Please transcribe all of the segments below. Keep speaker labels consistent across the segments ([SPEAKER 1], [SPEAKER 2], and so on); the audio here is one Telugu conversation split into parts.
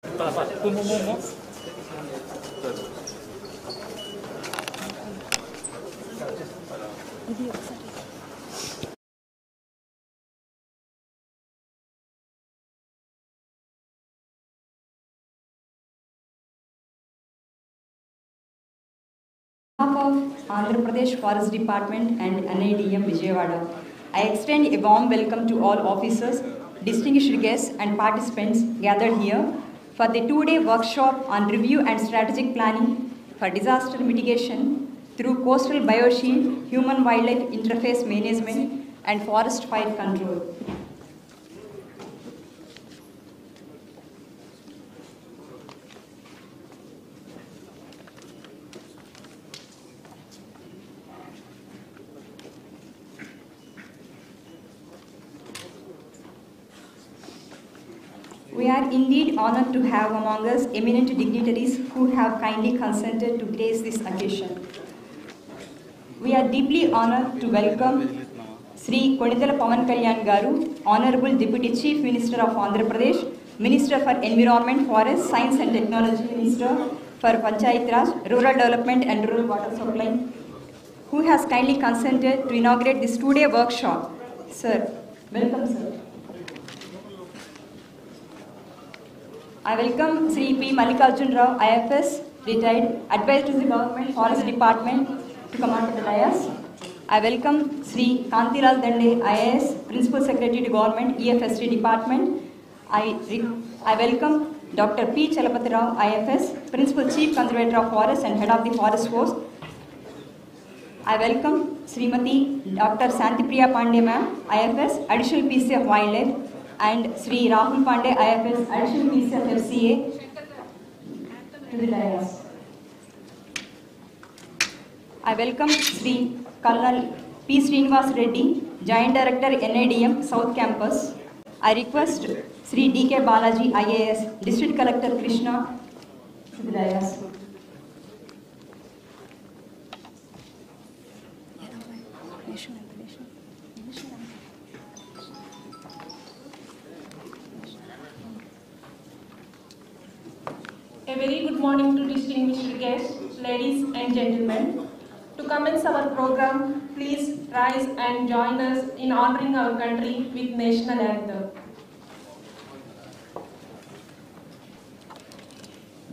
[SPEAKER 1] On behalf of Andhra Pradesh Forest Department and NIDM Vijayawada, I extend a warm welcome to all officers, distinguished guests and participants gathered here for the two-day workshop on review and strategic planning for disaster mitigation through coastal bioshield, human-wildlife interface management and forest fire control. We are indeed honored to have among us eminent dignitaries who have kindly consented to grace this occasion. We are deeply honored to welcome Sri Konidala Pawan Kalyan Garu, Honorable Deputy Chief Minister of Andhra Pradesh, Minister for Environment, Forest, Science and Technology, Minister for Panchayat Raj, Rural Development and Rural Water Supply, who has kindly consented to inaugurate this two-day workshop. Sir, welcome, sir. I welcome Sri P. Mallikarjun Rao, IFS, retired, advisor to the Government Forest Department, to come on to the dais. I welcome Sri Kantilal Dande, IAS, Principal Secretary to Government, EFSD Department. I welcome Dr. P. Chalapati Rao, IFS, Principal Chief Conservator of Forest and Head of the Forest Force. I welcome Srimati Dr. Santipriya Pandey Ma'am, IFS, Additional PC of Wildlife, and Sri Rahul Pandey, IFS, Additional PC of FCA, to the dais. I welcome Sri Colonel P. Srinivas Reddy, Joint Director, NIDM, South Campus. I request Sri D.K. Balaji, IAS, District Collector Krishna, to the dais.
[SPEAKER 2] A very good morning to distinguished guests, ladies and gentlemen. To commence our program, please rise and join us in honoring our country with national anthem.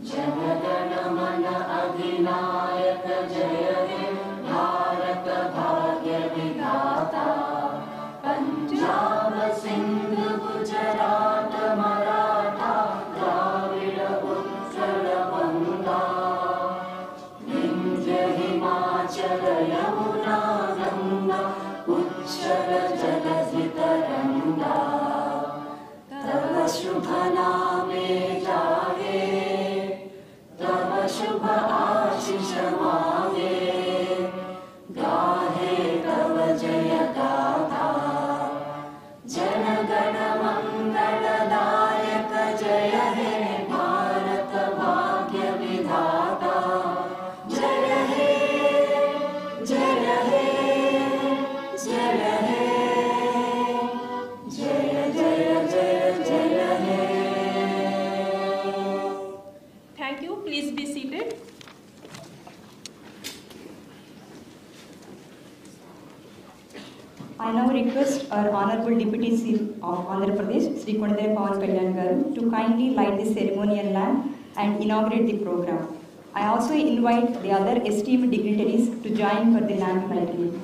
[SPEAKER 3] Janaganamana Adhinayaka Jaya He Bharata Bhagya Vidhata Punjab Sindhu Gujarat Maratha Dravida Uttara Banga Vindhya Himachala Yamuna Ganga Uchchara Jaladhitaranga Tava Shubha Name Jahe Tava Shubha Ashish Mange Gahe Tava Jaya Gatha Janagana Mangala Dayaka Jaya He Bharata Bhagya Vidhata Jaya He Jaya He Jaya He Jaya Jaya Jaya Jaya He.
[SPEAKER 2] Thank you. Please be seated.
[SPEAKER 1] I now request our Honorable Deputy Chief of Andhra Pradesh, Sri Konidala Pawan Kalyan Garu, to kindly light the ceremonial lamp and inaugurate the program. I also invite the other esteemed dignitaries to join for the lamp lighting.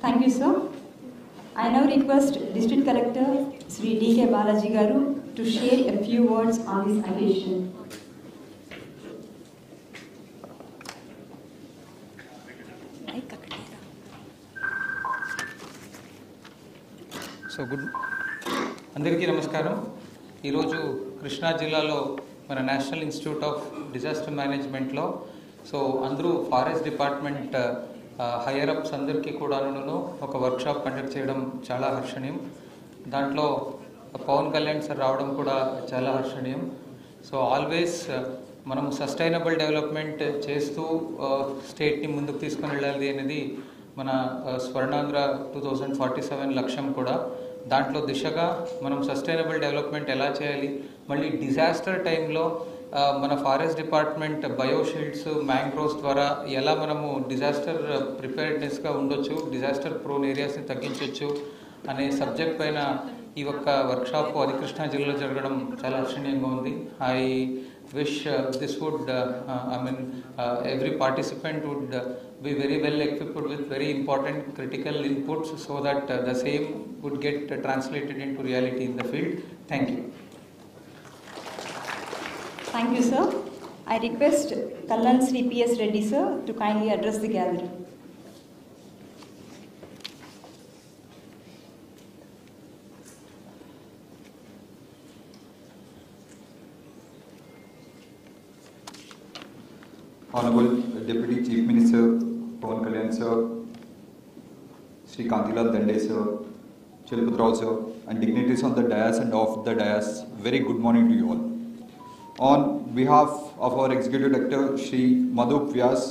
[SPEAKER 1] Thank you, sir. I now request District Collector Sri D.K. Balaji Garu to share a few words on this occasion.
[SPEAKER 4] So అందరికీ నమస్కారం. ఈరోజు కృష్ణా జిల్లాలో మన నేషనల్ ఇన్స్టిట్యూట్ ఆఫ్ డిజాస్టర్ మేనేజ్మెంట్లో అందరూ ఫారెస్ట్ డిపార్ట్మెంట్ హైయర్ అప్స్ అందరికీ కూడాను ఒక వర్క్షాప్ కండక్ట్ చేయడం చాలా హర్షణీయం. దాంట్లో పవన్ కళ్యాణ్ సార్ రావడం కూడా చాలా హర్షణీయం. సో ఆల్వేస్ మనం సస్టైనబుల్ డెవలప్మెంట్ చేస్తూ స్టేట్ని ముందుకు తీసుకుని వెళ్ళాలి అనేది మన స్వర్ణాంధ్ర 2047 లక్ష్యం కూడా. దాంట్లో దిశగా మనం సస్టైనబుల్ డెవలప్మెంట్ ఎలా చేయాలి, మళ్ళీ డిజాస్టర్ టైంలో మన ఫారెస్ట్ డిపార్ట్మెంట్ బయోషీల్డ్స్ మ్యాంగ్రోవ్స్ ద్వారా ఎలా మనము డిజాస్టర్ ప్రిపేర్డ్నెస్గా ఉండొచ్చు, డిజాస్టర్ ప్రోన్ ఏరియాస్ని తగ్గించవచ్చు అనే సబ్జెక్ట్ పైన ఈ ఒక్క వర్క్షాప్ అది కృష్ణా జిల్లాలో జరగడం చాలా హర్షణీయంగా ఉంది. I wish this would, every participant would be very well equipped with very important critical inputs so that the same would get translated into reality in the field. Thank you.
[SPEAKER 1] Thank you, sir. I request Kallan Sri P.S. Reddy, sir, to kindly address the gathering.
[SPEAKER 5] Honorable Deputy Chief Minister Pawan Kalyan sir, Sri Kantilal Dande sir, Chalapatrao sir, and dignitaries on the dais and off the dais, very good morning to you all. On behalf of our Executive Director Sri Madhuk Vyas,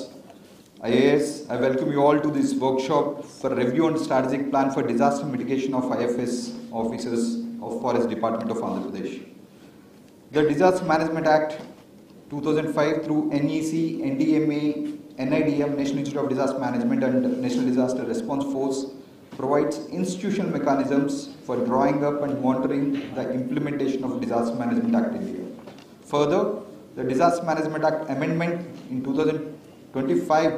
[SPEAKER 5] IAS, I welcome you all to this workshop for review on strategic plan for disaster mitigation of IFS officers of Forest Department of Andhra Pradesh. The Disaster Management Act 2005 through NEC, NDMA, NIDM, National Institute of Disaster Management and National Disaster Response Force provides institutional mechanisms for drawing up and monitoring the implementation of Disaster Management Act India. Further, the Disaster Management Act amendment in 2025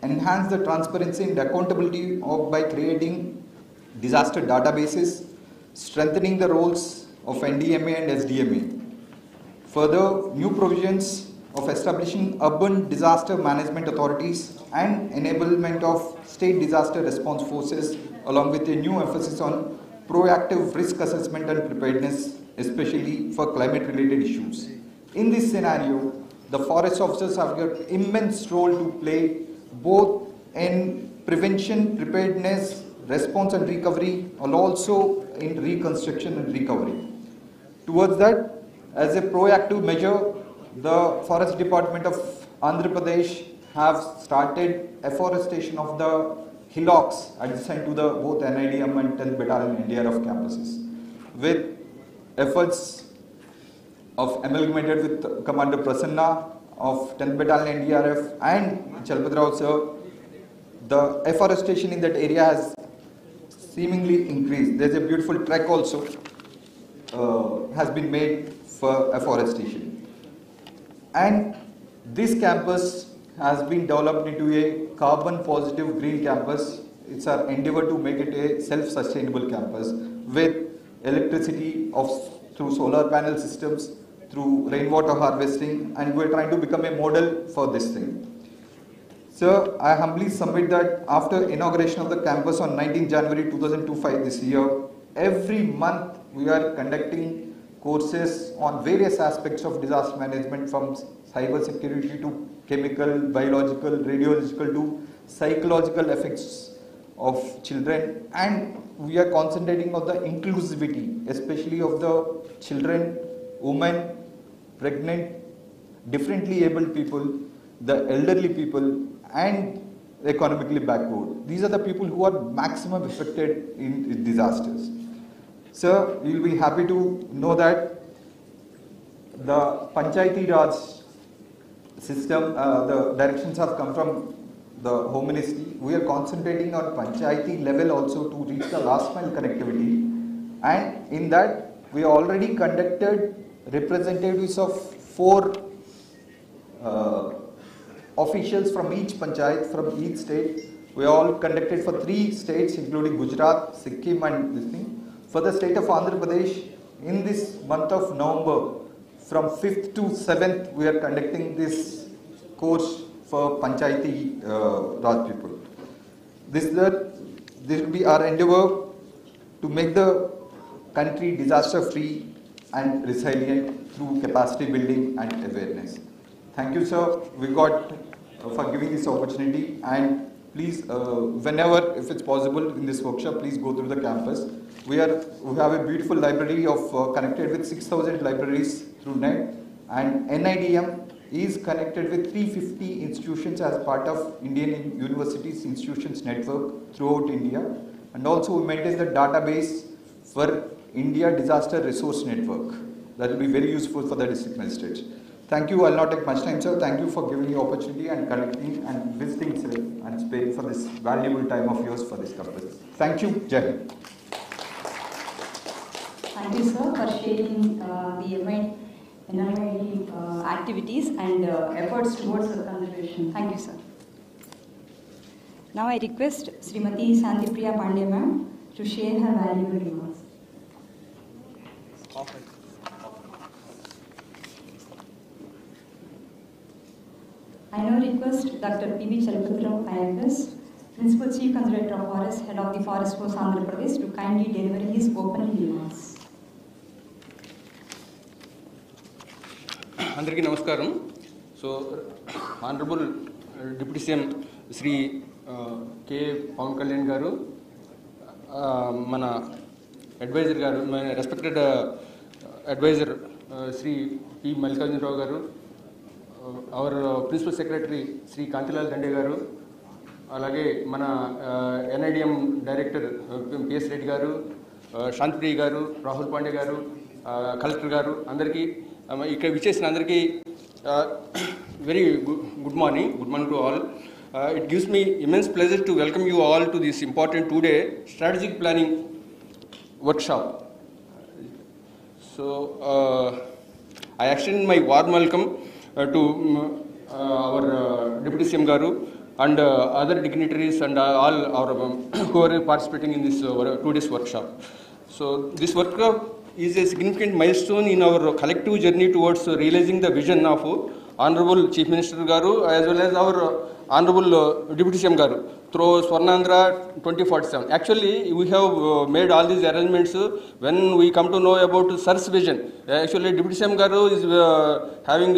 [SPEAKER 5] enhanced the transparency and accountability by creating disaster databases, strengthening the roles of NDMA and SDMA. Further, new provisions of establishing urban disaster management authorities and enablement of state disaster response forces, along with a new emphasis on proactive risk assessment and preparedness, especially for climate-related issues. In this scenario, the forest officers have got immense role to play both in prevention, preparedness, response and recovery, and also in reconstruction and recovery. Towards that, as a proactive measure, the Forest Department of Andhra Pradesh have started afforestation of the hillocks adjacent to the both NIDM and 10th Battalion NDRF campuses, with efforts of amalgamated with Commander Prasanna of 10th Battalion NDRF and Chalapatrao sir. The afforestation in that area has seemingly increased. There's a beautiful trek also has been made for afforestation, and this campus has been developed into a carbon positive green campus. It's our endeavor to make it a self-sustainable campus with electricity through solar panel systems, through rainwater harvesting, and we're trying to become a model for this thing. Sir, I humbly submit that after inauguration of the campus on 19 January 2025 this year, every month we are conducting courses on various aspects of disaster management, from cyber security to chemical, biological, radiological to psychological effects of children, and we are concentrating on the inclusivity, especially of the children, women, pregnant, differently abled people, the elderly people, and economically backward. These are the people who are maximum affected in disasters. Sir, you'll be happy to know that the Panchayati Raj system, the directions have come from the Home Ministry. We are concentrating on Panchayati level also to reach the last mile connectivity, and in that we already conducted representatives of 4 officials from each panchayat, from each state, We all conducted for 3 states, including Gujarat, Sikkim, and this thing. For the state of Andhra Pradesh, in this month of November, from 5th to 7th, we are conducting this course for Panchayati Raj people. This will be our endeavor to make the country disaster-free and resilient through capacity building and awareness. Thank you, sir. We got for giving this opportunity, and please, whenever, if it's possible in this workshop, please go through the campus. We have a beautiful library of connected with 6,000 libraries through net, and NIDM is connected with 350 institutions as part of Indian Universities Institutions Network throughout India, and also we maintain the database for India Disaster Resource Network. That will be very useful for the district magistrates. Thank you. I'll not take much time, sir. Thank you for giving me opportunity and connecting and visiting, sir, and sparing for this valuable time of yours for this campus. Thank you. Jai Hind.
[SPEAKER 1] Thank you, sir, for sharing the NID activities and efforts towards the conservation. Thank you, sir. Now I request Srimati Santipriya Pandey ma'am to share her valuable remarks. I now request Dr. P.B. Chalpatrao, IFS, Principal Chief Conservator of Forest, Head of the Forest Force, Andhra Pradesh, to kindly deliver his opening remarks.
[SPEAKER 6] అందరికీ నమస్కారం. So honourable deputy CM Shri K Pawan Kalyan garu, మన అడ్వైజర్ గారు, మన respected adviser Shri P Mallikarjuna Rao garu, our principal secretary Shri Kantilal Dande garu, అలాగే మన ఎన్ఐడిఎం డైరెక్టర్ పిఎస్ రెడ్డి గారు, శాంతిప్రియ గారు, రాహుల్ పాండే గారు, కలెక్టర్ గారు, అందరికీ ఇక్కడ విచ్చేసిన అందరికీ very good morning to all. It gives me immense pleasure to welcome you all to this important 2-day strategic planning workshop. So I extend my warm welcome to our Deputy CM Garu and other dignitaries and all our who are participating in this 2 days workshop. So this workshop is a significant milestone in our collective journey towards realizing the vision of Honorable Chief Minister Garu as well as our Honorable Deputy CM Garu through Swarnandhra 2047. Actually, we have made all these arrangements when we come to know about SAR's vision. Actually, Deputy CM Garu is having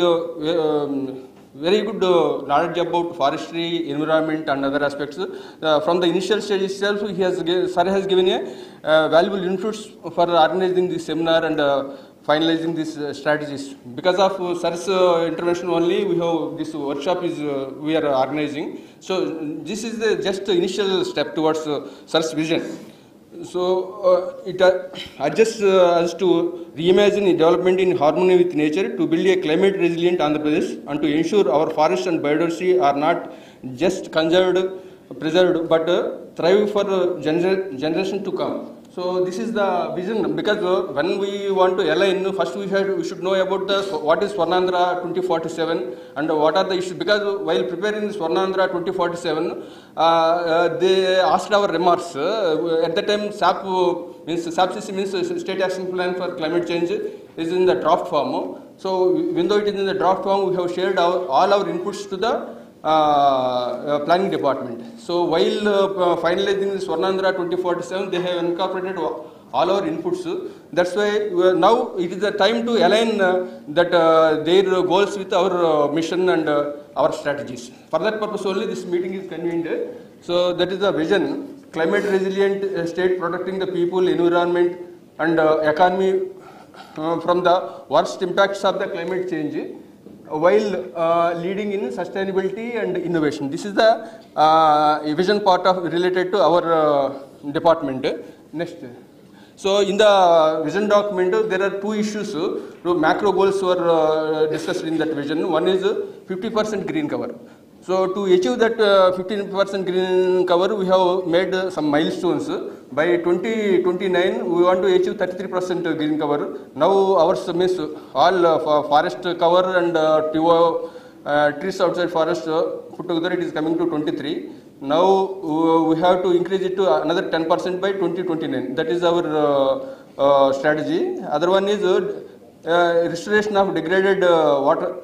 [SPEAKER 6] very good knowledge about forestry, environment and other aspects. From the initial stage itself, Sir has given a valuable inputs for organizing this seminar and finalizing these strategies. Because of Sir's intervention only, we have this workshop we are organizing. So this is the just initial step towards Sir's vision. So it adjusts us to reimagine development in harmony with nature, to build a climate resilient Andhra Pradesh, and to ensure our forests and biodiversity are not just preserved, but thrive for generation to come. So this is the vision, because when we want to align, first we should know about what is Swarnandhra 2047 and what are the issues. Because while preparing Swarnandhra 2047, they asked our remarks. At that time, SAPCC means State Action Plan for Climate Change is in the draft form. So even though it is in the draft form, we have shared all our inputs to the planning department. So while finalizing the Swarnandhra 2047, they have incorporated all our inputs. That's why now it is the time to align their goals with our mission and our strategies. For that purpose only this meeting is convened. So that is the vision: climate resilient state, protecting the people, environment and economy from the worst impacts of the climate change, while leading in sustainability and innovation. This is the vision part of related to our department. Next. So in the vision document, there are 2 issues. 2 macro goals were discussed in that vision. One is 50% green cover. So to achieve that 15% green cover, we have made some milestones. By 2029, we want to achieve 33% green cover. Now ours means all forest cover and trees outside forest put together, it is coming to 23. Now we have to increase it to another 10% by 2029. That is our strategy. Other one is restoration of degraded water,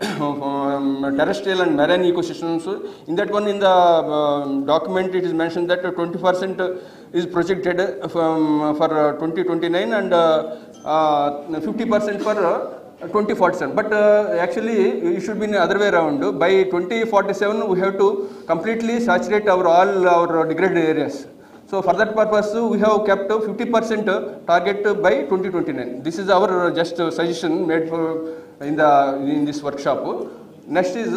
[SPEAKER 6] terrestrial and marine ecosystems. In that one, in the document, it is mentioned that 20% is projected for 2029 and 50% for 2047. But actually, it should be in the other way around. By 2047, we have to completely saturate all our degraded areas. So for that purpose, we have kept 50% target by 2029. This is our just suggestion made for in this workshop. Next is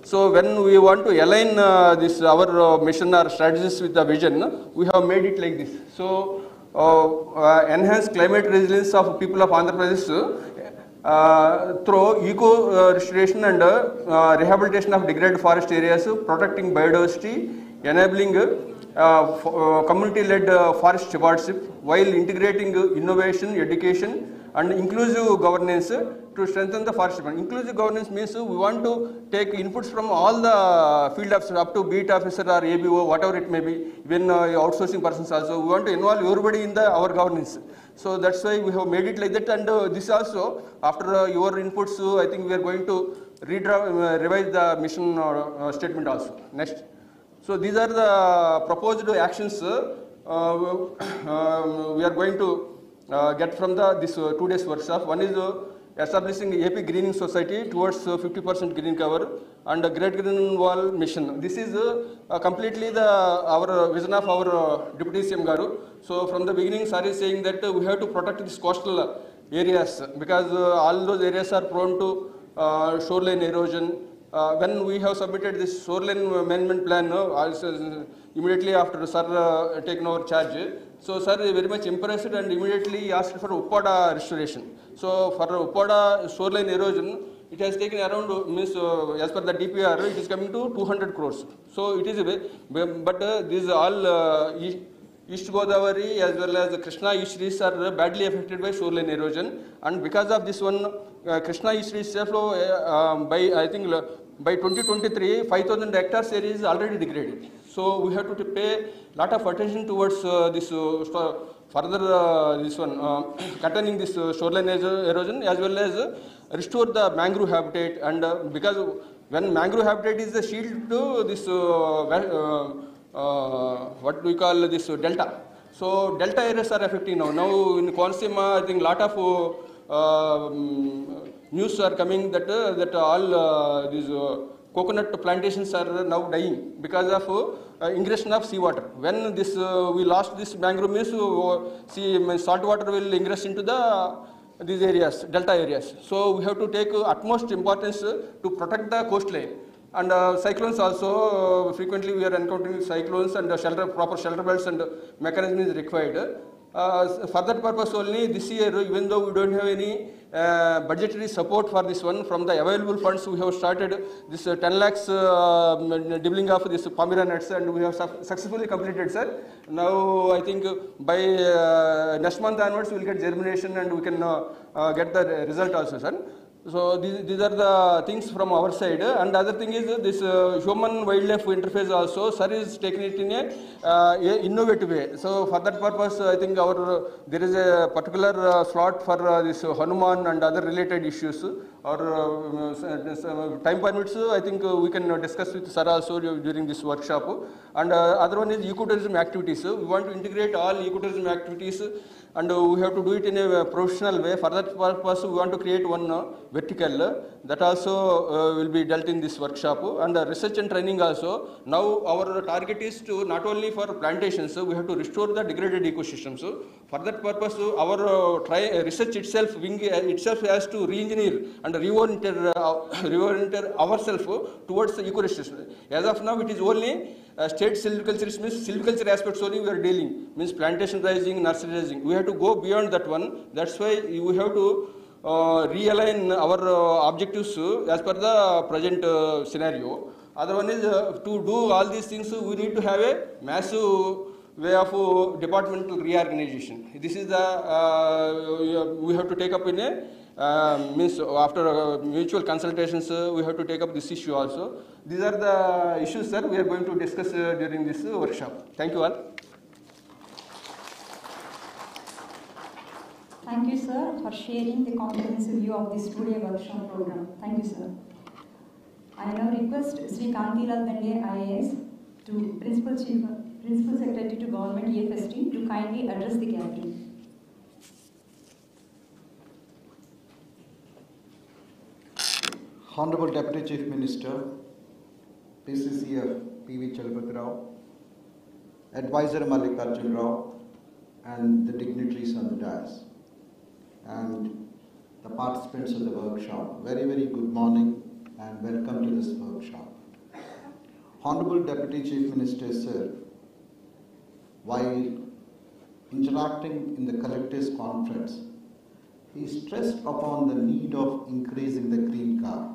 [SPEAKER 6] so when we want to align this our mission or strategies with the vision, we have made it like this. So enhance climate resilience of people of Andhra Pradesh through eco restoration and rehabilitation of degraded forest areas, protecting biodiversity, enabling community-led forest stewardship, while integrating innovation, education, and inclusive governance to strengthen the forest department. Inclusive governance means we want to take inputs from all the field officers, up to beat officer or ABO, whatever it may be, even outsourcing persons also. We want to involve everybody in our governance. So that's why we have made it like that. And this also, after your inputs, I think we are going to revise the mission statement also. Next. So these are the proposed actions we are going to get from this 2 days workshop. One is establishing AP Greening Society towards 50% green cover and Great Green Wall mission. This is completely our vision of our Deputy CM Garu. So from the beginning, sir is saying that we have to protect these coastal areas because all those areas are prone to shoreline erosion. When we have submitted this shoreline management plan, immediately after sir taken over charge, so sir is very much impressed and immediately asked for Uppada restoration. So for Uppada shoreline erosion, it has taken around, as per the DPR, it is coming to 200 crores. So it is, but these all East Godavari as well as Krishna Estuaries are badly affected by shoreline erosion, and because of this one, Krishna Estuaries by 2023, 5,000 hectares area is already degraded. So we have to pay a lot of attention towards this further this one containing this shoreline erosion as well as restore the mangrove habitat, and because when mangrove habitat is the shield to this what we call this delta. So delta areas are affecting now. Now in Konaseema, I think lot of news are coming that all these coconut plantations are now dying because of ingression of seawater. When this we lost this mangrove means salt water will ingress into these areas, delta areas. So we have to take utmost importance to protect the coastline. And cyclones also, frequently we are encountering cyclones, and proper shelter belts and mechanism is required. For that purpose only, this year, even though we don't have any budgetary support for this one, from the available funds we have started this 10 lakhs dibbling of this Palmyra nuts, and we have successfully completed, sir. Now I think by next month onwards we will get germination and we can get the result also, sir. So these are the things from our side, and other thing is this human wildlife interface also. Sir is taking it in a innovative way. So for that purpose, I think there is a particular slot for this Hanuman and other related issues. Or time permits, I think we can discuss with Sir also during this workshop. And other one is ecotourism activities. We want to integrate all ecotourism activities, and we have to do it in a professional way. For that purpose, we want to create one vertical that also will be dealt in this workshop, and research and training also. Now our target is to not only for plantations, we have to restore the degraded ecosystems. For that purpose, our research itself has to re-engineer and reorientate ourselves towards the ecosystem. As of now, it is only state silviculture, means silviculture aspects only we are dealing, means plantation raising, nursery raising. We have to go beyond that one. That's why we have to realign our objectives as per the present scenario. Other one is to do all these things, we need to have a massive way of departmental reorganization. This is the we have to take up in a means after mutual consultations we have to take up this issue also. These are the issues, sir, we are going to discuss during this workshop. Thank you all.
[SPEAKER 1] Thank you, sir, for sharing the comprehensive view of this two-day workshop program. Thank you, sir. I now request Sri Kantilal Dande, IAS, to Principal Secretary to Government EFS team to kindly address the gathering.
[SPEAKER 7] Honorable Deputy Chief Minister, PCCF P.V. Chalapati Rao, Advisor Mallikarjun Rao, and the dignitaries on the dais, and the participants of the workshop. Very, very good morning and welcome to this workshop. Honorable Deputy Chief Minister, sir, while interacting in the collectors' conference, he stressed upon the need of increasing the green car.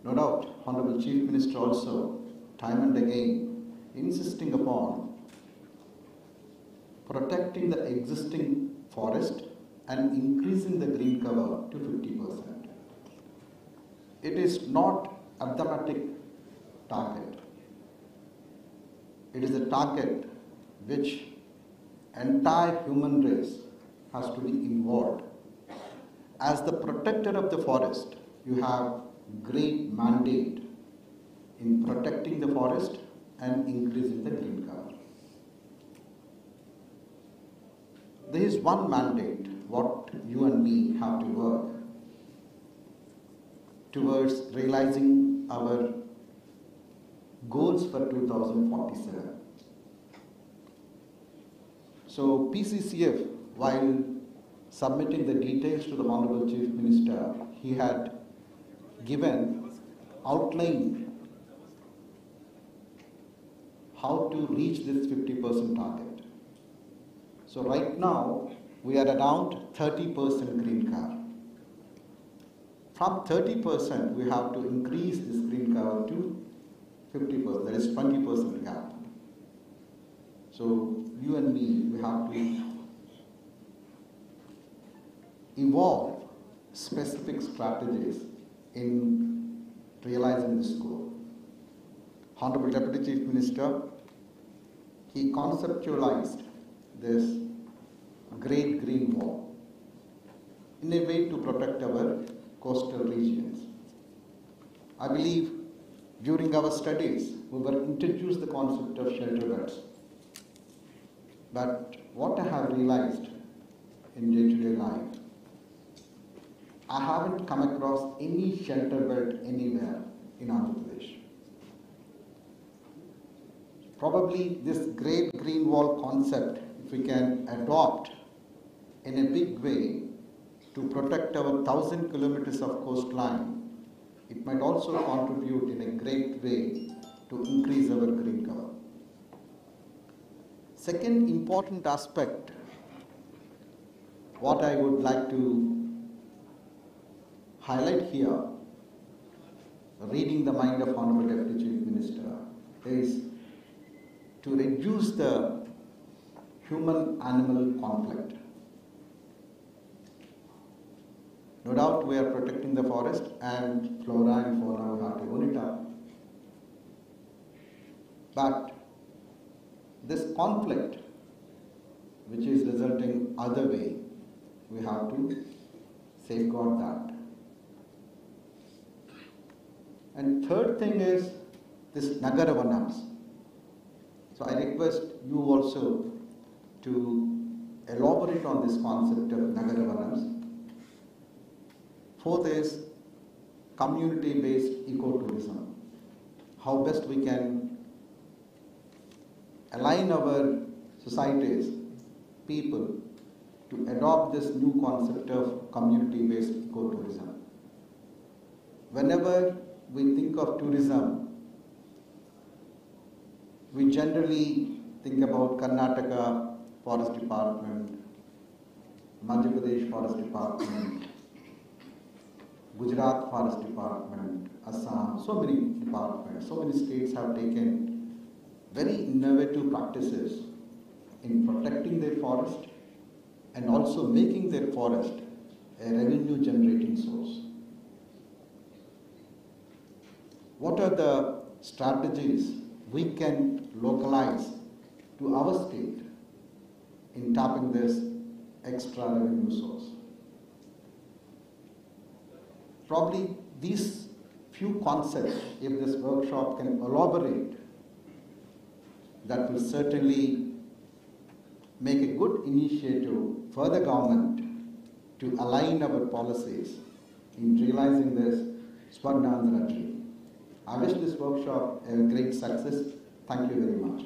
[SPEAKER 7] No doubt, Honorable Chief Minister also, time and again, insisting upon protecting the existing forest and increasing the green cover to 50%. It is not a arithmetic target. It is a target which entire human race has to be involved. As the protector of the forest, you have great mandate in protecting the forest and increasing the green cover. There is one mandate what you and me have to work towards realizing our goals for 2047. So PCCF, while submitting the details to the Honorable Chief Minister, he had outlined how to reach this 50% target. So right now, we are around 30% green cover. From 30%, we have to increase this green cover to 50%, that is 20% gap. So you and me, we have to evolve specific strategies in realizing this goal. Honorable Deputy Chief Minister, he conceptualized this Great Green Wall in a way to protect our coastal regions. I believe during our studies, we were introduced the concept of shelter belts. But what I have realized in day-to-day life, I haven't come across any shelter belt anywhere in Andhra Pradesh. Probably this Great Green Wall concept, if we can adopt in a big way to protect our 1,000 kilometers of coastline, it might also contribute in a great way to increase our green cover. Second important aspect, what I would like to highlight here, reading the mind of Honorable Deputy Chief Minister, is to reduce the human-animal conflict. No doubt we are protecting the forest and flora and fauna, we have to own it up. But this conflict, which is resulting other way, we have to safeguard that. And third thing is this Nagara Vanams. So I request you also to elaborate on this concept of Nagara Vanams. Fourth is community-based ecotourism. How best we can align our societies, people, to adopt this new concept of community-based ecotourism. Whenever we think of tourism, we generally think about Karnataka Forest Department, Madhya Pradesh Forest Department, Gujarat Forest Department, Assam, so many departments, so many states have taken very innovative practices in protecting their forest and also making their forest a revenue generating source. What are the strategies we can localize to our state in tapping this extra revenue source? Probably these few concepts, if this workshop can elaborate, that will certainly make a good initiative for the government to align our policies in realizing this Swarnandhra dream. I wish this workshop a great success. Thank you very much.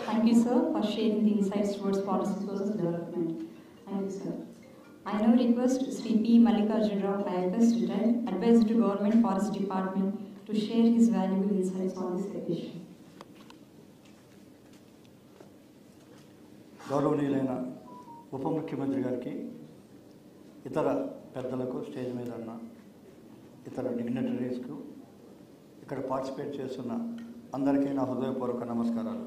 [SPEAKER 1] Thank you, sir, for sharing the insights towards policy versus development. Thank you, sir. I now request Sri P. Mallikarjun Rao, IFS, retired, advisor to Government Forest Department, to share his valuable insights on this occasion.
[SPEAKER 8] గౌరవనీయులైన ఉప ముఖ్యమంత్రి గారికి, ఇతర పెద్దలకు, స్టేజ్ మీద ఉన్న ఇతర డిగ్నిటరీస్కు, ఇక్కడ పార్టిసిపేట్ చేస్తున్న అందరికీ నా హృదయపూర్వక నమస్కారాలు.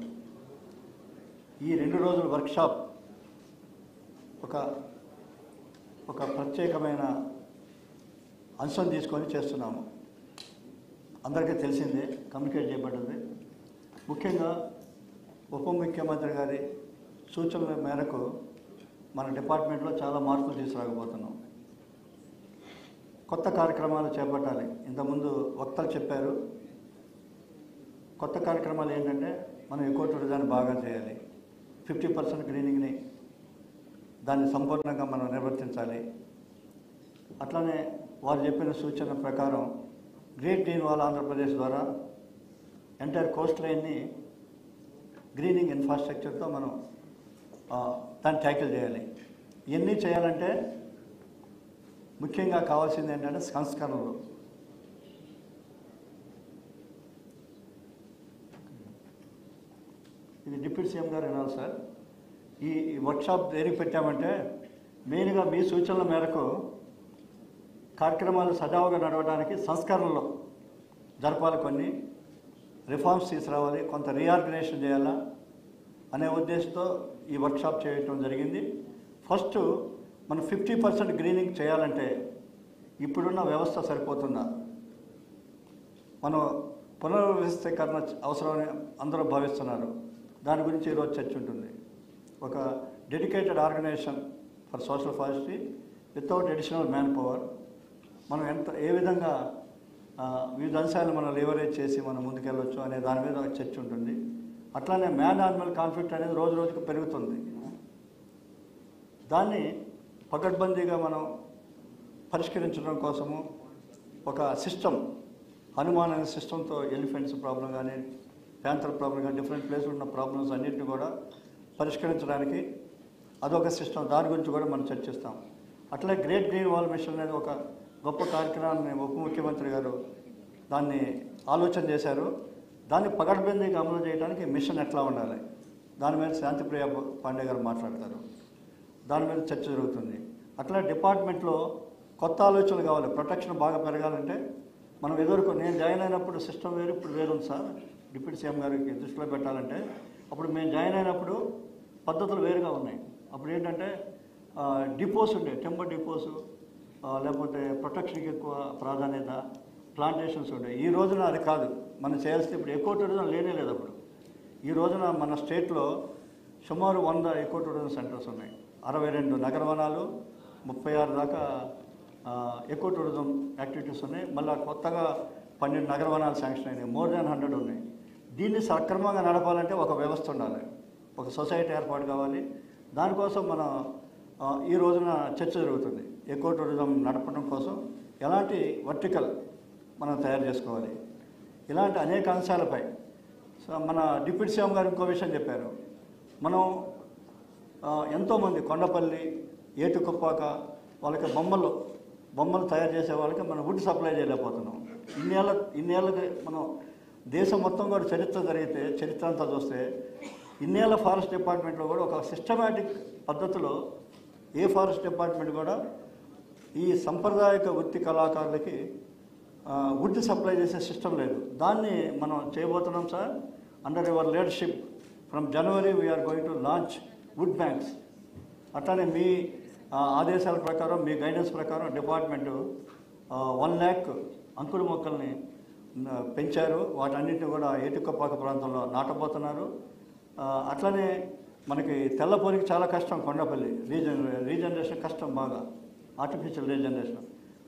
[SPEAKER 8] ఈ 2 రోజుల వర్క్షాప్ ఒక ప్రత్యేకమైన అంశం తీసుకొని చేస్తున్నాము. అందరికీ తెలిసిందే, కమ్యూనికేట్ చేయబడ్డది. ముఖ్యంగా ఉప ముఖ్యమంత్రి గారి సూచనల మేరకు మన డిపార్ట్మెంట్లో చాలా మార్పులు తీసుకురాకపోతున్నాం. కొత్త కార్యక్రమాలు చేపట్టాలి. ఇంతకుముందు వక్తలు చెప్పారు. కొత్త కార్యక్రమాలు ఏంటంటే, మనం ఎకో టూరిజాన్ని బాగా చేయాలి, 50% గ్రీనింగ్ని దాన్ని సంపూర్ణంగా మనం నిర్వర్తించాలి. అట్లానే వాళ్ళు చెప్పిన సూచన ప్రకారం గ్రేట్ గ్రీన్ వాల్ ఆంధ్రప్రదేశ్ ద్వారా ఎంటైర్ కోస్ట్ లైన్ని గ్రీనింగ్ ఇన్ఫ్రాస్ట్రక్చర్తో మనం దాన్ని ట్యాకిల్ చేయాలి. ఇవన్నీ చేయాలంటే ముఖ్యంగా కావాల్సింది ఏంటంటే సంస్కరణలు. ఇది డిప్యూటీ సీఎం గారు వినాలి సార్. ఈ వర్క్షాప్ దేనికి పెట్టామంటే, మెయిన్గా మీ సూచనల మేరకు కార్యక్రమాలు సజావుగా నడవడానికి సంస్కరణలు జరపాలి, కొన్ని రిఫార్మ్స్ తీసుకురావాలి, కొంత రీఆర్గనైజేషన్ చేయాలా అనే ఉద్దేశంతో ఈ వర్క్షాప్ చేయటం జరిగింది. ఫస్ట్ మనం 50% గ్రీనింగ్ చేయాలంటే ఇప్పుడున్న వ్యవస్థ సరిపోతుందా, మనం పునర్వ్యవస్థీకరణ అవసరమని అందరూ భావిస్తున్నారు. దాని గురించి ఈరోజు చర్చ ఉంటుంది. ఒక dedicated organisation for social forestry without additional manpower మనం ఏ విధంగా వివిధ అంశాలు మనం లివరేజ్ చేసి మనం ముందుకెళ్ళవచ్చు అనే దాని మీద చర్చ ఉంటుంది. అట్లానే మ్యాన్ యానిమల్ కాన్ఫ్లిక్ట్ అనేది రోజు రోజుకు పెరుగుతుంది. దాన్ని పకడ్బందీగా మనం పరిష్కరించడం కోసము ఒక సిస్టమ్, హనుమాన్ అనే సిస్టంతో ఎలిఫెంట్స్ ప్రాబ్లం కానీ, ప్యాంథర్ ప్రాబ్లం కానీ, డిఫరెంట్ ప్లేస్లో ఉన్న ప్రాబ్లమ్స్ అన్నింటినీ కూడా పరిష్కరించడానికి అదొక సిస్టమ్. దాని గురించి కూడా మనం చర్చిస్తాం. అట్లే గ్రేట్ గ్రీన్ వాల్ మిషన్ అనేది ఒక గొప్ప కార్యక్రమాన్ని ఉప ముఖ్యమంత్రి గారు దాన్ని ఆలోచన చేశారు. దాన్ని పకడ్బందీగా అమలు చేయడానికి మిషన్ ఎట్లా ఉండాలి, దాని మీద శాంతిప్రియ పాండే గారు మాట్లాడతారు. దాని మీద చర్చ జరుగుతుంది. అట్లా డిపార్ట్మెంట్లో కొత్త ఆలోచనలు కావాలి. ప్రొటెక్షన్ బాగా పెరగాలంటే మనం నేను జాయిన్ అయినప్పుడు సిస్టమ్ వేరు, ఇప్పుడు వేరుంది సార్. డిప్యూటీ సీఎం గారికి దృష్టిలో పెట్టాలంటే, అప్పుడు మేము జాయిన్ అయినప్పుడు పద్ధతులు వేరుగా ఉన్నాయి. అప్పుడు ఏంటంటే డిపోస్ ఉండే, టెంపర్ డిపోసు, లేకపోతే ప్రొటెక్షన్కి ఎక్కువ ప్రాధాన్యత, ప్లాంటేషన్స్ ఉండే. ఈ రోజున అది కాదు మనం చేయాల్సింది. ఇప్పుడు ఎకో టూరిజం లేనే లేదు. అప్పుడు ఈ రోజున మన స్టేట్లో సుమారు 100 ఎకో టూరిజం సెంటర్స్ ఉన్నాయి. 62 నగరవనాలు, 36 దాకా ఎకో టూరిజం యాక్టివిటీస్ ఉన్నాయి. మళ్ళీ కొత్తగా 12 నగరవనాలు శాంక్షన్ అయినాయి. మోర్ దాన్ 100 ఉన్నాయి. దీన్ని సక్రమంగా నడపాలంటే ఒక వ్యవస్థ ఉండాలి, ఒక సొసైటీ ఏర్పాటు కావాలి. దానికోసం మన ఈ రోజున చర్చ జరుగుతుంది. ఎకో టూరిజం నడపడం కోసం ఎలాంటి వర్టికల్ మనం తయారు చేసుకోవాలి. ఇలాంటి అనేక అంశాలపై మన డిప్యూటీ సీఎం గారు ఇంకో విషయం చెప్పారు. మనం ఎంతోమంది కొండపల్లి, ఏటుకొప్పాక వాళ్ళకి బొమ్మలు తయారు చేసే వాళ్ళకి మనం వుడ్ సప్లై చేయలేకపోతున్నాం. ఇన్నేళ్ళకి మనం దేశం మొత్తం కూడా చరిత్ర అంతా చూస్తే ఇన్నేళ్ళ ఫారెస్ట్ డిపార్ట్మెంట్లో కూడా ఒక సిస్టమేటిక్ పద్ధతిలో ఏ ఫారెస్ట్ డిపార్ట్మెంట్ కూడా ఈ సాంప్రదాయక వృత్తి కళాకారులకి వుడ్ సప్లై చేసే సిస్టమ్ లేదు. దాన్ని మనం చేయబోతున్నాం sir. Under your leadership from January we are going to launch wood banks. అట్లానే మీ ఆదేశాల ప్రకారం, మీ గైడెన్స్ ప్రకారం డిపార్ట్మెంటు 1 lakh అంకుర మొక్కల్ని పెంచారు. వాటన్నిటిని కూడా ఏటుకొప్పాక ప్రాంతంలో నాటబోతున్నారు. అట్లనే మనకి తెల్లపోరికి చాలా కష్టం, కొండపల్లి రీజనరేషన్ కష్టం బాగా, ఆర్టిఫిషియల్ రీజనరేషన్.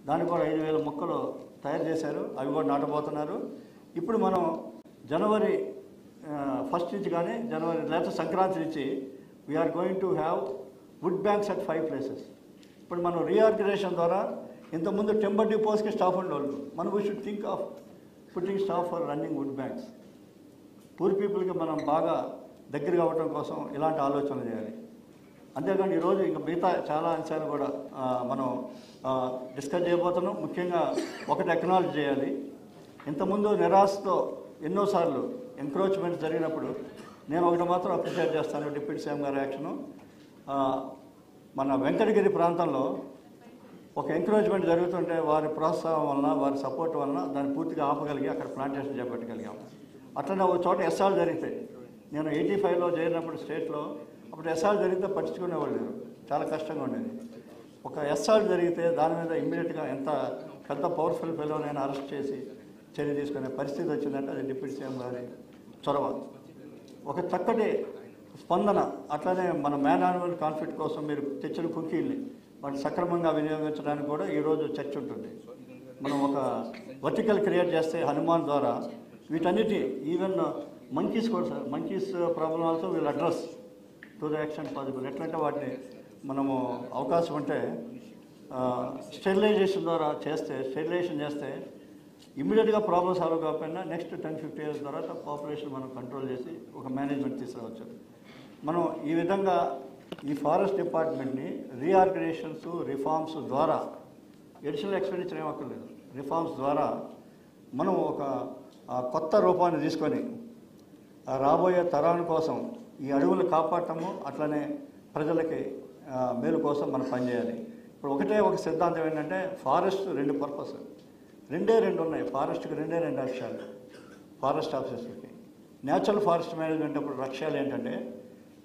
[SPEAKER 8] దానికి కూడా 5,000 మొక్కలు తయారు చేశారు, అవి కూడా నాటబోతున్నారు. ఇప్పుడు మనం జనవరి 1st నుంచి కానీ జనవరి లేదా సంక్రాంతి నుంచి we are going to have wood banks at 5 places. ఇప్పుడు మనం రీఆర్గనైజేషన్ ద్వారా ఇంతకుముందు టెంబర్ డిపోస్కి స్టాఫ్ ఉండేవాళ్ళు, మనం we should think of putting staff for running wood banks. Poor పీపుల్కి మనం బాగా దగ్గర కావడం కోసం ఇలాంటి ఆలోచనలు చేయాలి. అంతేకాని ఈరోజు ఇంకా మిగతా చాలా అంశాలు కూడా మనం డిస్కస్ చేయబోతున్నాం. ముఖ్యంగా ఒకటి ఎక్నాలజీ చేయాలి. ఇంతకుముందు నిరాశతో ఎన్నోసార్లు ఎంక్రోచ్మెంట్ జరిగినప్పుడు నేను ఒకటి మాత్రం అప్రిషియేట్ చేస్తాను, డిప్యూటీ సీఎం గారి యాక్షను. మన వెంకటగిరి ప్రాంతంలో ఒక ఎంకరేజ్మెంట్ జరుగుతుంటే వారి ప్రోత్సాహం వలన, వారి సపోర్ట్ వలన దాన్ని పూర్తిగా ఆపగలిగి అక్కడ ప్లాంటేషన్ చేపట్టగలిగాం. అట్లనే ఒక చోట ఎస్ఆర్ జరిగితే, నేను 85లో చేరినప్పుడు స్టేట్లో, అప్పుడు ఎస్ఆర్ జరిగితే పట్టించుకునేవాళ్ళు లేరు, చాలా కష్టంగా ఉండేది. ఒక ఎస్ఆర్ జరిగితే దాని మీద ఇమ్మీడియట్గా ఎంత పెద్ద పవర్ఫుల్ ఫెలోనైనా అరెస్ట్ చేసి చర్య తీసుకునే పరిస్థితి వచ్చిందంటే అది డిప్యూటీ సీఎం గారి చొరవ. ఒక చక్కటి స్పందన. అట్లనే మన మ్యాన్ యానిమల్ కాన్ఫ్లిక్ట్ కోసం మీరు తెచ్చిన కుకీల్ని వాటిని సక్రమంగా వినియోగించడానికి కూడా ఈరోజు చర్చ ఉంటుంది. మనం ఒక వర్టికల్ క్రియేట్ చేస్తే హనుమాన్ ద్వారా వీటన్నిటి, ఈవెన్ మంకీస్ కూడా sir, monkeys problem also we'll address to the extent possible. ఎట్లంటే వాటిని మనము అవకాశం ఉంటే స్టెరిలైజేషన్ ద్వారా స్టెరిలైజేషన్ చేస్తే ఇమ్మీడియట్గా ప్రాబ్లమ్ సాల్వ్ కాకపోయినా నెక్స్ట్ 10-15 years తర్వాత పాపులేషన్ మనం కంట్రోల్ చేసి ఒక మేనేజ్మెంట్ తీసుకురావచ్చు. మనం ఈ విధంగా ఈ ఫారెస్ట్ డిపార్ట్మెంట్ని రీఆర్గనైజేషన్స్, రిఫార్మ్స్ ద్వారా, ఎడిషనల్ ఎక్స్పెండిచర్ ఏమక్కర్లేదు, రిఫార్మ్స్ ద్వారా మనం ఒక కొత్త రూపాన్ని తీసుకొని రాబోయే తరాల కోసం ఈ అడవులు కాపాడటము, అట్లనే ప్రజలకి మేలు కోసం మనం పనిచేయాలి. ఇప్పుడు ఒక సిద్ధాంతం ఏంటంటే ఫారెస్ట్ 2 పర్పస్, 2 ఉన్నాయి. ఫారెస్ట్కి 2 లక్ష్యాలు ఫారెస్ట్ ఆఫీసర్స్కి. న్యాచురల్ ఫారెస్ట్ మేనేజ్మెంట్ అప్పుడు లక్ష్యాలు ఏంటంటే,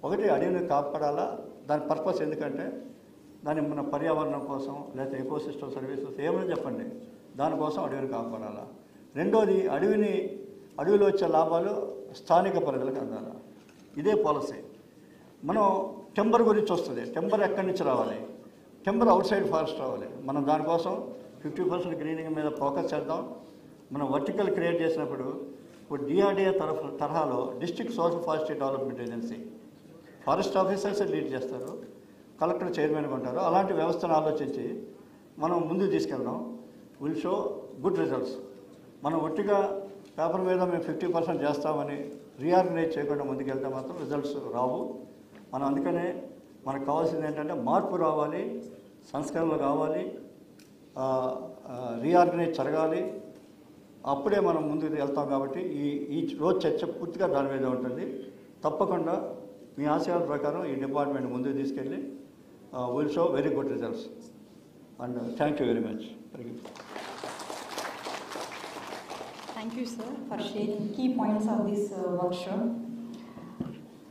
[SPEAKER 8] ఒకటి అడవిని కాపాడాలా, దాని పర్పస్ ఎందుకంటే దాని మన పర్యావరణం కోసం, లేకపోతే ఎకోసిస్టమ్ సర్వీసెస్ ఏమైనా చెప్పండి, దానికోసం అడవిని కాపాడాలా. రెండోది అడవిలో వచ్చే లాభాలు స్థానిక ప్రజలకు అందాలి. ఇదే పాలసీ. మనం టెంబర్ గురించి వస్తుంది. టెంబర్ ఎక్కడి నుంచి రావాలి? టెంబర్ అవుట్ సైడ్ ఫారెస్ట్ రావాలి. మనం దానికోసం 50% గ్రీనింగ్ మీద ఫోకస్ చేద్దాం. మనం వర్టికల్ క్రియేట్ చేసినప్పుడు ఇప్పుడు డిఆర్డిఏ తరహాలో district social forestry development agency forest officers lead చేస్తారు, కలెక్టర్ చైర్మన్గా ఉంటారు. అలాంటి వ్యవస్థను ఆలోచించి మనం ముందుకు తీసుకెళ్దాం. Will show good results. మనం ఒట్టిగా పేపర్ మీద మేము 50% చేస్తామని రీఆర్గనైజ్ చేయకుండా ముందుకెళ్తే మాత్రం రిజల్ట్స్ రావు. మనం అందుకనే మనకు కావాల్సింది ఏంటంటే మార్పు రావాలి, సంస్కరణలు కావాలి, రీఆర్గనైజ్ జరగాలి. అప్పుడే మనం ముందుకు వెళ్తాం. కాబట్టి ఈ రోజు చర్చ పూర్తిగా దాని మీద ఉంటుంది. తప్పకుండా మీ ఆశయాల ప్రకారం ఈ డిపార్ట్మెంట్ ముందుకు తీసుకెళ్ళి will show very good results. And thank you very much.
[SPEAKER 1] Thank you, sir, for sharing key points of this workshop.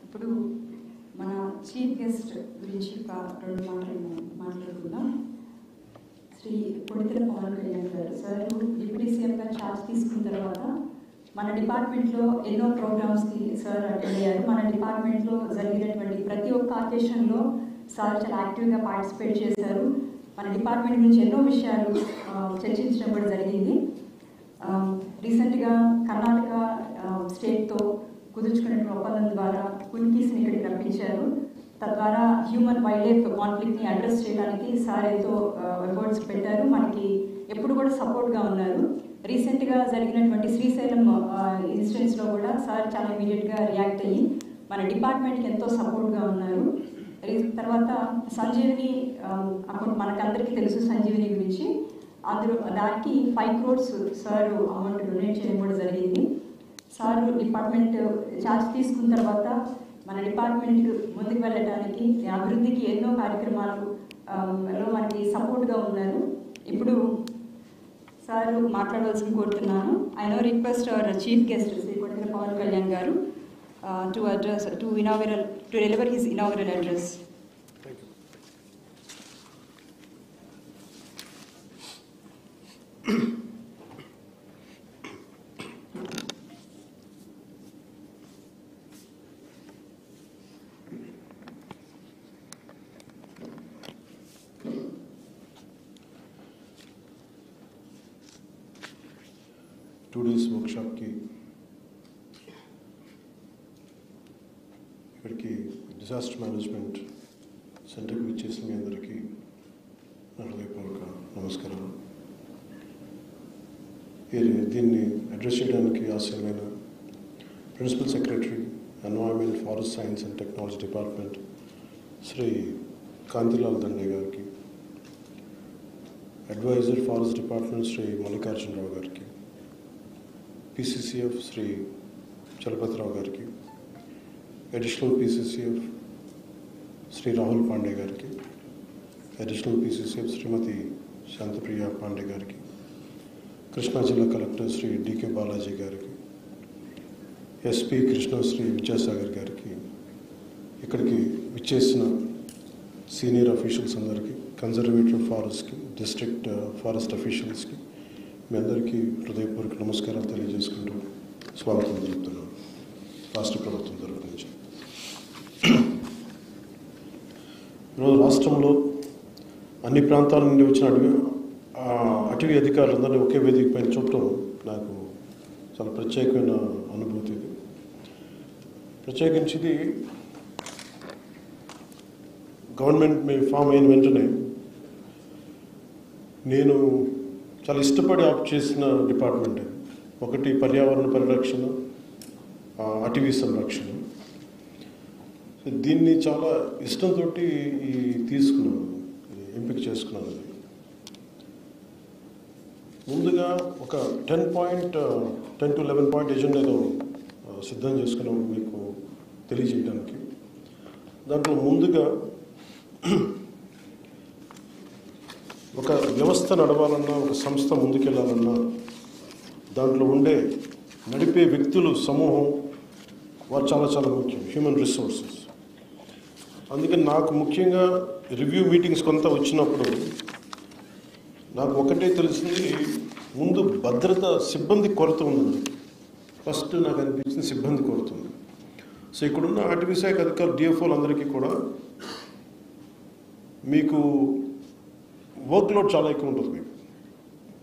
[SPEAKER 1] ఇప్పుడు మన చీఫ్ గెస్ట్ గురించి 2 మాట్లాడుకుందాం. శ్రీ కొడితెల పవన్ కళ్యాణ్ గారు. సార్ డిప్యూటీ సీఎంగా ఛార్జ్ తీసుకున్న తర్వాత మన డిపార్ట్మెంట్లో ఎన్నో ప్రోగ్రామ్స్కి సార్ అటెండ్ అయ్యారు. మన డిపార్ట్మెంట్లో జరిగినటువంటి ప్రతి ఒక్క అకేషన్లో సార్ చాలా యాక్టివ్గా పార్టిసిపేట్ చేశారు. మన డిపార్ట్మెంట్ గురించి ఎన్నో విషయాలు చర్చించడం కూడా జరిగింది. రీసెంట్గా కర్ణాటక స్టేట్తో కుదుర్చుకునే ఒప్పందం ద్వారా కున్కీస్ని ఇక్కడికి రప్పించారు. తద్వారా హ్యూమన్ వైల్డ్ లైఫ్ కాన్ఫ్లిక్ట్ని అడ్రస్ చేయడానికి సార్ ఎంతో ఎఫర్ట్స్ పెట్టారు. మనకి ఎప్పుడు కూడా సపోర్ట్గా ఉన్నారు. రీసెంట్గా జరిగినటువంటి శ్రీశైలం ఇన్సిడెంట్స్లో కూడా సార్ చాలా ఇమీడియట్గా రియాక్ట్ అయ్యి మన డిపార్ట్మెంట్కి ఎంతో సపోర్ట్గా ఉన్నారు. తర్వాత సంజీవిని అకౌంట్ మనకందరికీ తెలుసు, సంజీవిని గురించి. దానికి 5 crores సార్ అమౌంట్ డొనేట్ చేయడం కూడా జరిగింది. సార్ డిపార్ట్మెంట్ ఛార్జ్ తీసుకున్న తర్వాత మన డిపార్ట్మెంట్ ముందుకు వెళ్ళడానికి, అభివృద్ధికి ఎన్నో కార్యక్రమాలు మనకి సపోర్ట్గా ఉన్నారు. ఇప్పుడు సార్ మాట్లాడవలసిన కోరుతున్నాను. I now request our chief guest Shri కొట్టిన పవన్ కళ్యాణ్ గారు to deliver his inaugural address.
[SPEAKER 9] Today's workshop की ఇక్కడికి డిజాస్టర్ మేనేజ్మెంట్ సెంటర్కి విచ్చేసిన మీ అందరికీ నా హృదయపూర్వక నమస్కారాలు. దీన్ని అడ్రస్ చేయడానికి ఆశయమైన principal secretary environment forest science and technology department Shri Kantilal Dande గారికి, adviser forest department Shri Mallikarjuna Rao గారికి, PCCF శ్రీ చలపతిరావు గారికి, అడిషనల్ PCCF శ్రీ రాహుల్ పాండే గారికి, అడిషనల్ PCCF శ్రీమతి శాంతప్రియ పాండే గారికి, కృష్ణా జిల్లా కలెక్టర్ శ్రీ DK బాలాజీ గారికి, SP కృష్ణ శ్రీ విద్యాసాగర్ గారికి, ఇక్కడికి విచ్చేసిన సీనియర్ అఫీషియల్స్ అందరికీ, కన్జర్వేటివ్ ఫారెస్ట్కి, డిస్ట్రిక్ట్ ఫారెస్ట్ అఫీషియల్స్కి మీ అందరికీ హృదయపూర్వక నమస్కారాలు తెలియజేసుకుంటూ స్వాగతం తెలుపుతున్నాను రాష్ట్ర ప్రభుత్వం తరఫు నుంచి. ఈరోజు రాష్ట్రంలో అన్ని ప్రాంతాల నుండి వచ్చిన అటవీ అధికారులందరినీ ఒకే వేదిక పైన చూడటం నాకు చాలా ప్రత్యేకమైన అనుభూతి. ఇది ప్రత్యేకించి గవర్నమెంట్ మీ ఫామ్ అయిన వెంటనే నేను చాలా ఇష్టపడి ఆప్ట్ చేసిన డిపార్ట్మెంట్. ఒకటి పర్యావరణ పరిరక్షణ, అటవీ సంరక్షణ. దీన్ని చాలా ఇష్టంతో తీసుకున్నాను, ఎంపిక చేసుకున్నాను. ముందుగా ఒక 10 to 11 పాయింట్ ఎజెండాలో సిద్ధం చేసుకున్నాము మీకు తెలియజేయడానికి. దాంట్లో ముందుగా ఒక వ్యవస్థ నడవాలన్నా, ఒక సంస్థ ముందుకెళ్ళాలన్నా దాంట్లో ఉండే నడిపే వ్యక్తులు సమూహం వారు చాలా చాలా ముఖ్యం, హ్యూమన్ రిసోర్సెస్. అందుకని నాకు ముఖ్యంగా రివ్యూ మీటింగ్స్ కొంత వచ్చినప్పుడు నాకు ఒకటే తెలిసింది, ముందు భద్రత సిబ్బంది కొరత ఉంది. ఫస్ట్ నాకు అనిపించింది సిబ్బంది కొరత ఉంది. సో ఇక్కడున్న అటవీ శాఖ అధికారులు DFOలు అందరికీ కూడా మీకు వర్క్ లోడ్ చాలా ఎక్కువ ఉంటుంది మీకు.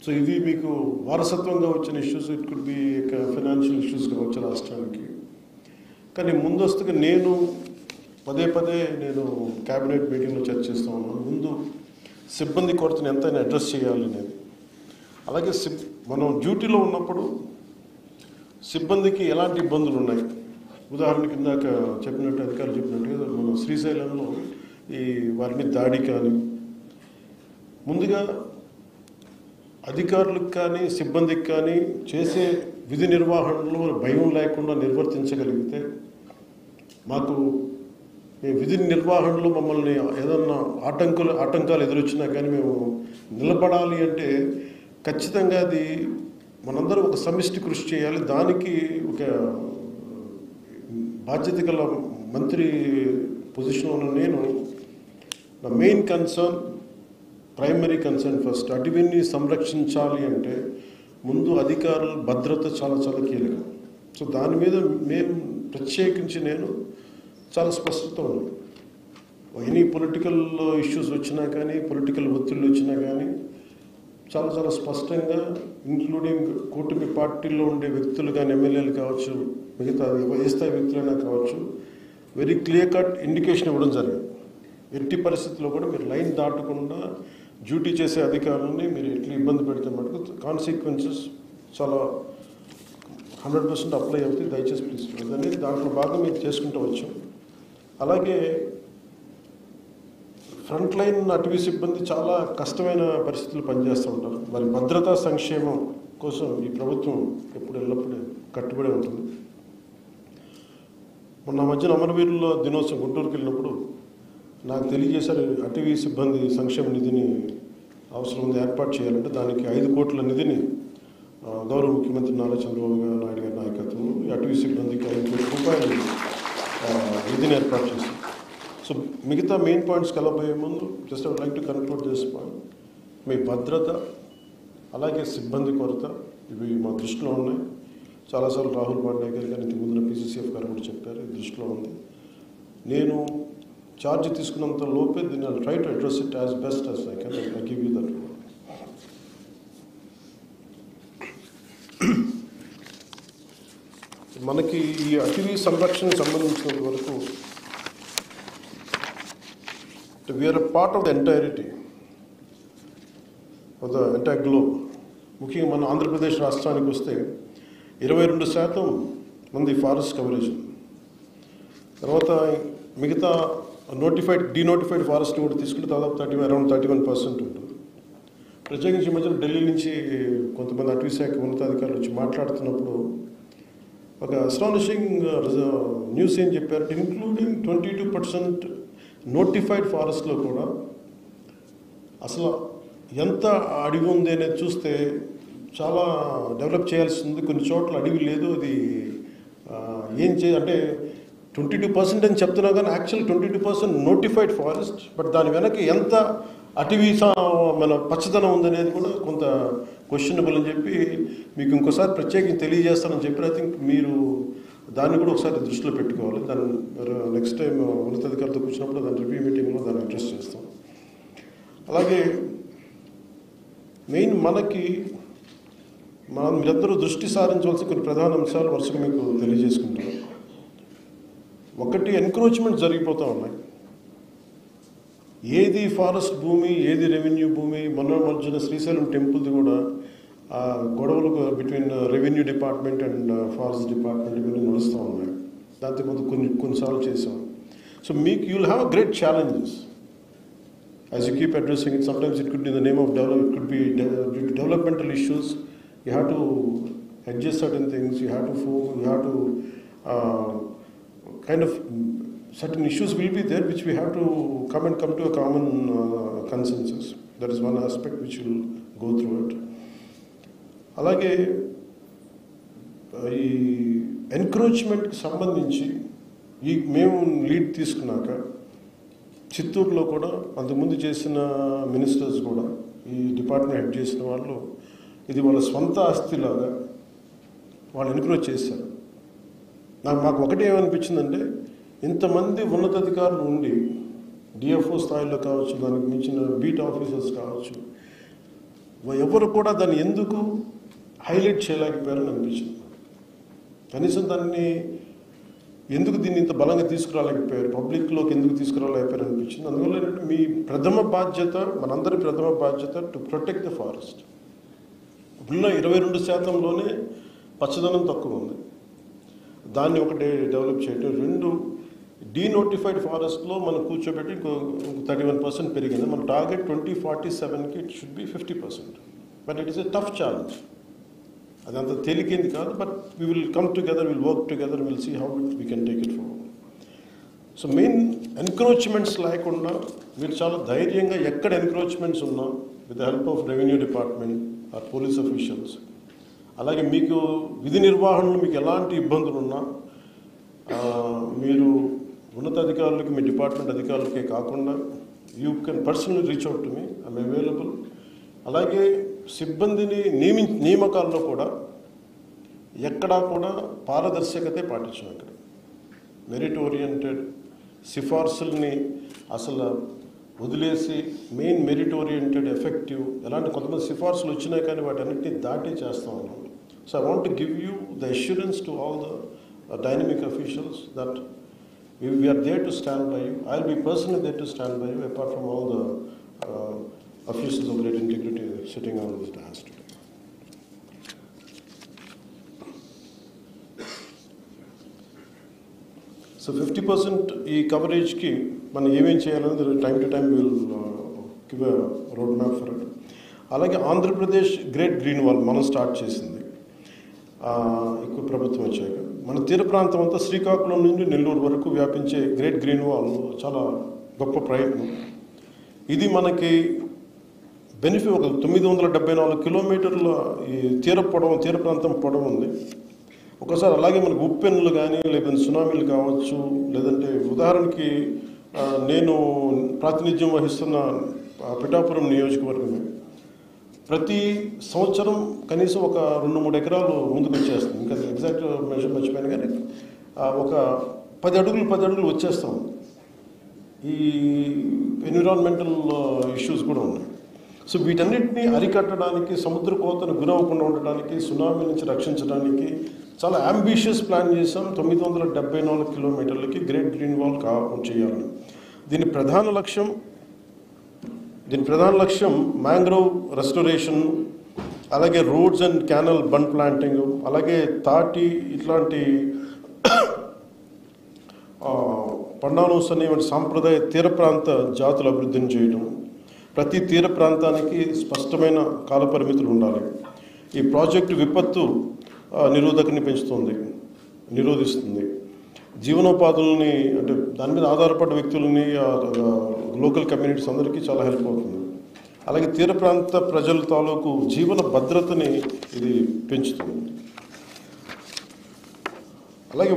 [SPEAKER 9] సో ఇది మీకు వారసత్వంగా వచ్చిన issues, it could B financial issues కావచ్చు రాష్ట్రానికి. కానీ ముందస్తుగా నేను పదే నేను క్యాబినెట్ మీటింగ్లో చర్చిస్తూ ఉన్నాను, ముందు సిబ్బంది కొరతను ఎంతైనా అడ్రస్ చేయాలి అనేది. అలాగే మనం డ్యూటీలో ఉన్నప్పుడు సిబ్బందికి ఎలాంటి ఇబ్బందులు ఉన్నాయి. ఉదాహరణకి ఇందాక చెప్పినట్టు, అధికారులు చెప్పినట్టు, మన శ్రీశైలంలో వారి మీద దాడి కానీ, ముందుగా అధికారులకు కానీ సిబ్బందికి కానీ చేసే విధి నిర్వహణలో భయం లేకుండా నిర్వర్తించగలిగితే, మాకు విధి నిర్వహణలో మమ్మల్ని ఏదన్నా ఆటంకాలు ఎదురొచ్చినా కానీ మేము నిలబడాలి అంటే ఖచ్చితంగా అది మనందరూ ఒక సమిష్టి కృషి చేయాలి. దానికి ఒక బాధ్యత గల మంత్రి పొజిషన్లో ఉన్న నేను, నా main concern, primary concern first అటవీని సంరక్షించాలి అంటే ముందు అధికారుల భద్రత చాలా చాలా కీలకం. సో దాని మీద మేము ప్రత్యేకించి నేను చాలా స్పష్టత ఉంది. ఎనీ పొలిటికల్ ఇష్యూస్ వచ్చినా కానీ, పొలిటికల్ ఒత్తిళ్ళు వచ్చినా కానీ చాలా చాలా స్పష్టంగా, ఇంక్లూడింగ్ కూటమి పార్టీల్లో ఉండే వ్యక్తులు కానీ, ఎమ్మెల్యేలు కావచ్చు, మిగతా ఏ స్థాయి వ్యక్తులైనా కావచ్చు, వెరీ క్లియర్ కట్ ఇండికేషన్ ఇవ్వడం జరిగింది. ఎట్టి పరిస్థితుల్లో కూడా మీరు లైన్ దాటకుండా డ్యూటీ చేసే అధికారులని మీరు ఎట్లా ఇబ్బంది పెడితే మటుకు కాన్సిక్వెన్సెస్ చాలా 100% అప్లై అవుతాయి. దయచేసి ప్లీజ్ అనేది దాంట్లో భాగం మీరు చేసుకుంటూ వచ్చాం. అలాగే ఫ్రంట్ లైన్ అటవీ సిబ్బంది చాలా కష్టమైన పరిస్థితులు పనిచేస్తూ ఉంటారు. వారి భద్రతా సంక్షేమం కోసం ఈ ప్రభుత్వం ఎల్లప్పుడూ కట్టుబడి ఉంటుంది. మొన్న మధ్యన అమరవీరుల దినోత్సవం గుంటూరుకి వెళ్ళినప్పుడు నాకు తెలియజేశారు, అటవీ సిబ్బంది సంక్షేమ నిధిని అవసరం ఉంది ఏర్పాటు చేయాలంటే దానికి 5 కోట్ల నిధిని గౌరవ ముఖ్యమంత్రి నారా చంద్రబాబు నాయుడు గారి నాయకత్వంలో అటవీ సిబ్బందికి 5 కోట్ల రూపాయలు నిధిని ఏర్పాటు చేశారు. సో మిగతా మెయిన్ పాయింట్స్కి వెళ్ళబోయే ముందు just I would like to conclude this point. మీ భద్రత అలాగే సిబ్బంది కొరత ఇవి మా దృష్టిలో ఉన్నాయి. చాలాసార్లు రాహుల్ పాండే గారు కానీ ఇంతకు ముందున PCCF గారు కూడా చెప్పారు, ఇది దృష్టిలో ఉంది. నేను ఛార్జ్ తీసుకున్నంత లోపే దీన్ని I try to address it as best as I can. I give you that. మనకి ఈ అటవీ సంరక్షణకు సంబంధించినంత వరకు we are a part of the entirety of the entire globe. ముఖ్యంగా మన ఆంధ్రప్రదేశ్ రాష్ట్రానికి వస్తే 22% మంది ఫారెస్ట్ కవరేజ్. తర్వాత మిగతా డీనోటిఫైడ్ ఫారెస్ట్ కూడా తీసుకుంటే దాదాపు అరౌండ్ 31% ఉంటుంది. ప్రత్యేకించి ఈ మధ్యలో ఢిల్లీ నుంచి కొంతమంది అటవీ శాఖ ఉన్నతాధికారులు వచ్చి మాట్లాడుతున్నప్పుడు ఒక అస్టానిషింగ్ న్యూస్ ఏం చెప్పారు, ఇంక్లూడింగ్ 22% నోటిఫైడ్ ఫారెస్ట్లో కూడా అసలు ఎంత అడవి ఉంది అనేది చూస్తే చాలా డెవలప్ చేయాల్సి ఉంది. కొన్ని చోట్ల అడవి లేదు, అది అంటే 22% అని చెప్తున్నా కానీ యాక్చువల్ 22% నోటిఫైడ్ ఫారెస్ట్. బట్ దాని వెనక ఎంత అటవీ మన పచ్చదనం ఉందనేది కూడా కొంత క్వశ్చనబుల్ అని చెప్పి మీకు ఇంకోసారి ప్రత్యేకంగా తెలియజేస్తానని చెప్పి ఐ థింక్ మీరు దాన్ని కూడా ఒకసారి దృష్టిలో పెట్టుకోవాలి. దాన్ని నెక్స్ట్ టైం ఉన్నతాధికారులతో కూర్చున్నప్పుడు దాని రివ్యూ మీటింగ్లో దాన్ని అడ్రస్ చేస్తాం. అలాగే మెయిన్ మీరందరూ దృష్టి సారించవలసిన కొన్ని ప్రధాన అంశాలు వరుసగా మీకు తెలియజేసుకుంటారు. ఒకటి, ఎన్క్రోచ్మెంట్ జరిగిపోతూ ఉన్నాయి. ఏది ఫారెస్ట్ భూమి, ఏది రెవెన్యూ భూమి. మన మధ్యన శ్రీశైలం టెంపుల్ది కూడా గొడవలు between revenue department and forest department ఇవన్నీ నడుస్తూ ఉన్నాయి. దాంతో కొంత కొన్నిసార్లు చేసాం. సో మీకు you will have a great challenges as you keep addressing it. Sometimes it could be in the name of development, it could be developmental issues. You have to adjust certain things, you have to kind of certain issues will be there which we have to come to a common consensus. That is one aspect which will go through it. అలాగే ఈ ఎన్క్రోచ్మెంట్కి సంబంధించి మేము లీడ్ తీసుకున్నాక చిత్తూరులో కూడా అంతకుముందు చేసిన మినిస్టర్స్ కూడా ఈ డిపార్ట్మెంట్ హెడ్ చేసిన వాళ్ళు ఇది వాళ్ళ స్వంత ఆస్తిలాగా వాళ్ళు ఎన్క్రోచ్ చేశారు. మాకు ఒకటే ఏమనిపించిందంటే, ఇంతమంది ఉన్నతాధికారులు ఉండి డిఎఫ్ఓ స్థాయిలో కావచ్చు, దానికి మించిన బీట్ ఆఫీసర్స్ కావచ్చు, ఎవరు కూడా దాన్ని ఎందుకు హైలైట్ చేయలేకపోయారని అనిపించింది. కనీసం దాన్ని ఎందుకు దీన్ని ఇంత బలంగా తీసుకురాలేకపోయారు, పబ్లిక్లోకి ఎందుకు తీసుకురాలేకపోయారు అనిపించింది. అందువల్ల ఏంటంటే మీ ప్రథమ బాధ్యత, మనందరి ప్రథమ బాధ్యత టు ప్రొటెక్ట్ ద ఫారెస్ట్. ఉన్న 22%లోనే పచ్చదనం తక్కువ ఉంది, దాన్ని ఒకటి డెవలప్ చేయడం. 2, డీనోటిఫైడ్ ఫారెస్ట్లో మనం కూర్చోబెట్టి ఇంకో 31% పెరిగింది. మన టార్గెట్ 2047కి it should be 50%. But it is a tough challenge. అది అంత తేలికేంది కాదు. But we will come together, will work together, will see how we can take it forward. So main encroachments లేకుండా మీరు చాలా ధైర్యంగా ఎక్కడ ఎన్క్రోచ్మెంట్స్ ఉన్నా with the help of revenue department or police officials, అలాగే మీకు విధి నిర్వహణలో మీకు ఎలాంటి ఇబ్బందులు ఉన్నా మీరు ఉన్నతాధికారులకి, మీ డిపార్ట్మెంట్ అధికారులకే కాకుండా you can personally reach out to me, I'm available. అలాగే సిబ్బందిని నియామకాల్లో కూడా ఎక్కడా కూడా పారదర్శకతే పాటించాం. అక్కడ మెరిట్ ఓరియంటెడ్ సిఫార్సుల్ని అసలు వదిలేసి మెయిన్ మెరిట్ ఓరియంటెడ్ ఎఫెక్టివ్, ఎలాంటి కొంతమంది సిఫార్సులు వచ్చినాయి కానీ వాటన్నిటిని దాటి చేస్తూ ఉన్నాం. So I want to give you the assurance to all the dynamic officials that we are there to stand by you. I will be personally there to stand by you, apart from all the officials of great integrity sitting on this dais today. So 50% ఈ కవరేజ్కి మనం ఏమేం చేయాలనేది time to time will give a road map for it. అలాగే ఆంధ్రప్రదేశ్ గ్రేట్ గ్రీన్ వాల్ మనం స్టార్ట్ చేసింది ఎక్కువ ప్రభుత్వం వచ్చాక. మన తీర ప్రాంతం అంతా శ్రీకాకుళం నుండి నెల్లూరు వరకు వ్యాపించే గ్రేట్ గ్రీన్ వాల్ చాలా గొప్ప ప్రయత్నం. ఇది మనకి బెనిఫిట్ ఒక 974 కిలోమీటర్ల ఈ తీర ప్రాంతం పొడవు ఉంది. ఒకసారి అలాగే మనకు ఉప్పెన్నులు కానీ లేకపోతే సునామీలు కావచ్చు, లేదంటే ఉదాహరణకి నేను ప్రాతినిధ్యం వహిస్తున్న పిఠాపురం నియోజకవర్గం ప్రతి సంవత్సరం కనీసం ఒక 2-3 ఎకరాలు ముందుకు వచ్చేస్తుంది. ఇంకా ఎగ్జాక్ట్ మెజర్ మర్చిపోయాను కానీ ఒక 10 అడుగులు వచ్చేస్తాం. ఈ ఎన్విరాన్మెంటల్ ఇష్యూస్ కూడా ఉన్నాయి. సో వీటన్నిటిని అరికట్టడానికి, సముద్ర కోతను గురవ్వకుండా ఉండడానికి, సునామీ నుంచి రక్షించడానికి చాలా అంబిషియస్ ప్లాన్ చేసాం. 974 కిలోమీటర్లకి గ్రేట్ గ్రీన్ వాల్ చేయాలని. దీని ప్రధాన లక్ష్యం మ్యాంగ్రోవ్ రెస్టోరేషన్, అలాగే roads and canal bund planting, అలాగే తాటి ఇట్లాంటి పండానోస్ అనేటువంటి సాంప్రదాయ తీర ప్రాంత జాతుల అభివృద్ధిని చేయడం. ప్రతి తీర ప్రాంతానికి స్పష్టమైన కాల పరిమితులు ఉండాలి. ఈ ప్రాజెక్టు విపత్తు నిరోధకని నిరోధిస్తుంది. జీవనోపాధుల్ని అంటే దాని మీద ఆధారపడ్డ వ్యక్తులని, లోకల్ కమ్యూనిటీస్ అందరికీ చాలా హెల్ప్ అవుతుంది. అలాగే తీర ప్రాంత ప్రజల తాలూకు జీవన భద్రతని ఇది పెంచుతుంది. అలాగే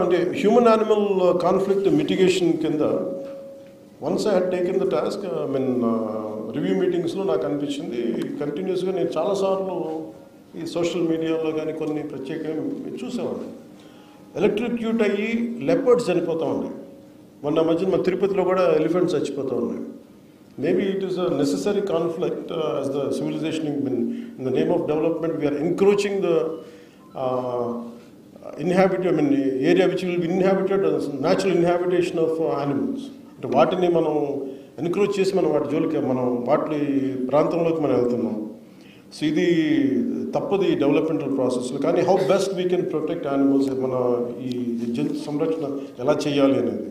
[SPEAKER 9] అంటే హ్యూమన్ యానిమల్ కాన్ఫ్లిక్ట్ మిటిగేషన్ కింద once I had taken the task, review మీటింగ్స్లో నాకు అనిపించింది కంటిన్యూస్గా నేను చాలాసార్లు ఈ సోషల్ మీడియాలో కానీ కొన్ని ప్రత్యేకంగా చూసేవాడిని. ఎలక్ట్రిక్యూట్ అయ్యి లెపర్డ్స్ చనిపోతూ ఉన్నాయి. మొన్న మధ్యన మన తిరుపతిలో కూడా ఎలిఫెంట్స్ చచ్చిపోతూ ఉన్నాయి. Maybe it is a necessary conflict as the civilisation in the name of development we are encroaching the area which will be inhabited natural inhabitation of animals. అంటే వాటిని మనం ఎన్క్రోచ్ చేసి మనం వాటి జోలికి వాటి ప్రాంతంలోకి మనం వెళ్తున్నాం. సో ఇది తప్పదు ఈ డెవలప్మెంటల్ ప్రాసెస్లో. కానీ how best we can protect animals, మన ఈ జంతు సంరక్షణ ఎలా చేయాలి అనేది.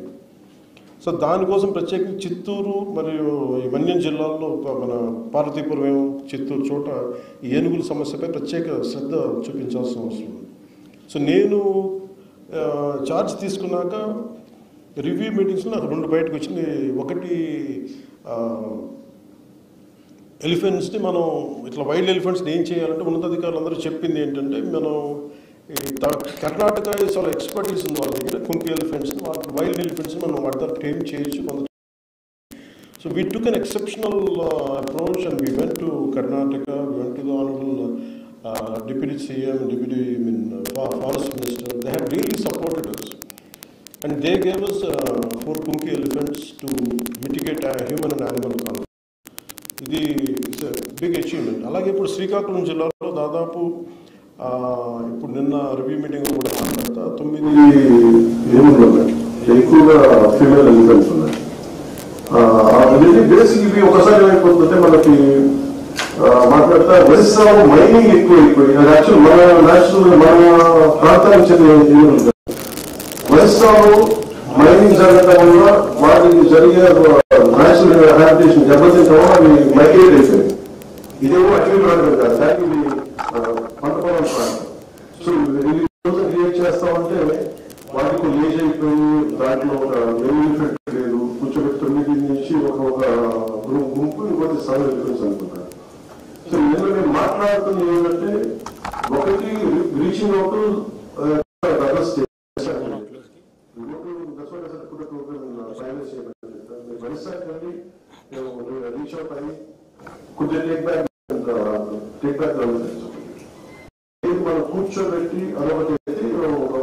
[SPEAKER 9] సో దానికోసం ప్రత్యేకంగా చిత్తూరు మరియు ఈ మన్యం జిల్లాల్లో మన పార్వతీపురం, చిత్తూరు చోట ఈ ఏనుగుల సమస్యపై ప్రత్యేక శ్రద్ధ చూపించాల్సిన అవసరం ఉంది. సో నేను ఛార్జ్ తీసుకున్నాక రివ్యూ మీటింగ్స్లో నాకు 2 బయటకు వచ్చింది. ఒకటి ఎలిఫెంట్స్ని మనం ఇట్లా వైల్డ్ ఎలిఫెంట్స్ని ఏం చేయాలంటే ఉన్నతాధికారులు అందరూ చెప్పింది ఏంటంటే మనం కర్ణాటక చాలా ఎక్స్పర్టీస్ ఉంది వాళ్ళ దగ్గర. కుంకి ఎలిఫెంట్స్ని వైల్డ్ ఎలిఫెంట్స్ని మనం వాటి ద్వారా ట్రైన్ చేయొచ్చు. So we took an exceptional approach and we went to Karnataka, we went to the honourable Deputy CM, Forest Minister. They have really supported us. And they gave us 4 Kunki elephants to mitigate human and animal conflict. It's a big achievement. అలాగే ఇప్పుడు శ్రీకాకుళం జిల్లాలో దాదాపు ఇప్పుడు నిన్న రివ్యూ మీటింగ్ కూడా మాట్లాడతా 9 ఏనుగులు ఉన్నాయి. ఎక్కువగా ఫీమేల్ ఎలిఫెంట్స్ ఉన్నాయి. బేసిక్ ఒకసారి ఏమైపోతుందంటే మనకి మాట్లాడతా ఒరిస్సాలో మైనింగ్ ఎక్కువైపోయి, అది యాక్చువల్ మన ప్రాంతానికి చెందిన ఏనుగులు. ఒరిస్సాలో మైనింగ్ జరగడం వల్ల వాటికి జరిగే న్యాచురల్ హ్యాబిటేషన్ దెబ్బతింటం వల్ల అవి మైగ్రేట్ అయిపోయింది. ఇదేమో అటవీ ప్రాంతం కాదు, దానికి పంట పొలం ప్రాంతం. సో క్రియేట్ చేస్తామంటే వాటికి లేజ్ అయిపోయి దాంట్లో ఒక ఎలిఫెంట్ లేదు, కూర్చోబెట్టి 9 నుంచి ఒక గుంపు ఇంకోటి 7 ఎలిఫెంట్స్ అనుకుంటారు. సో ఇందులో నేను మాట్లాడుతుంది ఏంటంటే ఒకటి reaching out other state. reach out and could they take back the మనం కూర్చోబెట్టి అదొకటి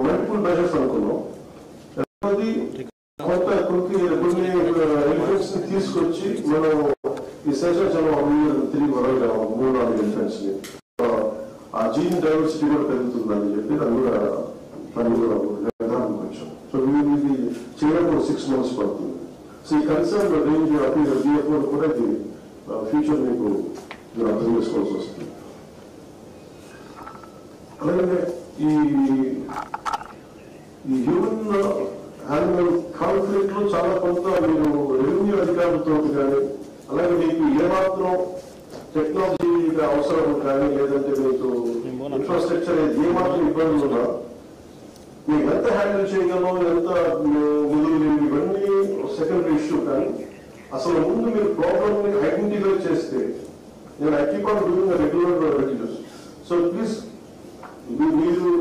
[SPEAKER 9] మల్టిపుల్ మెజర్స్ అనుకున్నాం. రెండోది కొంత కొన్ని ఎలిఫెంట్స్ ని తీసుకొచ్చి మనం ఈ శేషాచలం తిరిగి వరల్డ్ 3-4 ఎలిఫెంట్స్ ని ఆ జీన్ డైవర్సిటీ కూడా పెరుగుతుందని చెప్పి దాన్ని కూడా నిర్ధారణకు వచ్చాం. సో ఇది చేయడం 6 months పడుతుంది. సో ఈ కన్సర్న్ రేంజ్ డిఎఫ్ఓ కూడా ఇది ఫ్యూచర్ మీకు మీరు అర్థం చేసుకోవాల్సి వస్తుంది. అలాగే ఈ హ్యూమన్ యానిమల్ కాన్ఫ్లిక్ట్ లో చాలా కొంత మీరు రెవెన్యూ అధికారులతో కానీ అలాగే మీకు ఏమాత్రం టెక్నాలజీ అవసరం కానీ లేదంటే మీకు ఇన్ఫ్రాస్ట్రక్చర్ ఏమాత్రం ఇబ్బందులు ఉన్నా మీకు ఎంత హ్యాండిల్ చేయగలం, ఎంత నిధులు, ఇవన్నీ సెకండరీ ఇష్యూ. కానీ అసలు ముందు మీరు ప్రాబ్లమ్ ని ఐడెంటిఫై చేస్తే నేను I keep on doing regular regular. So please మీరు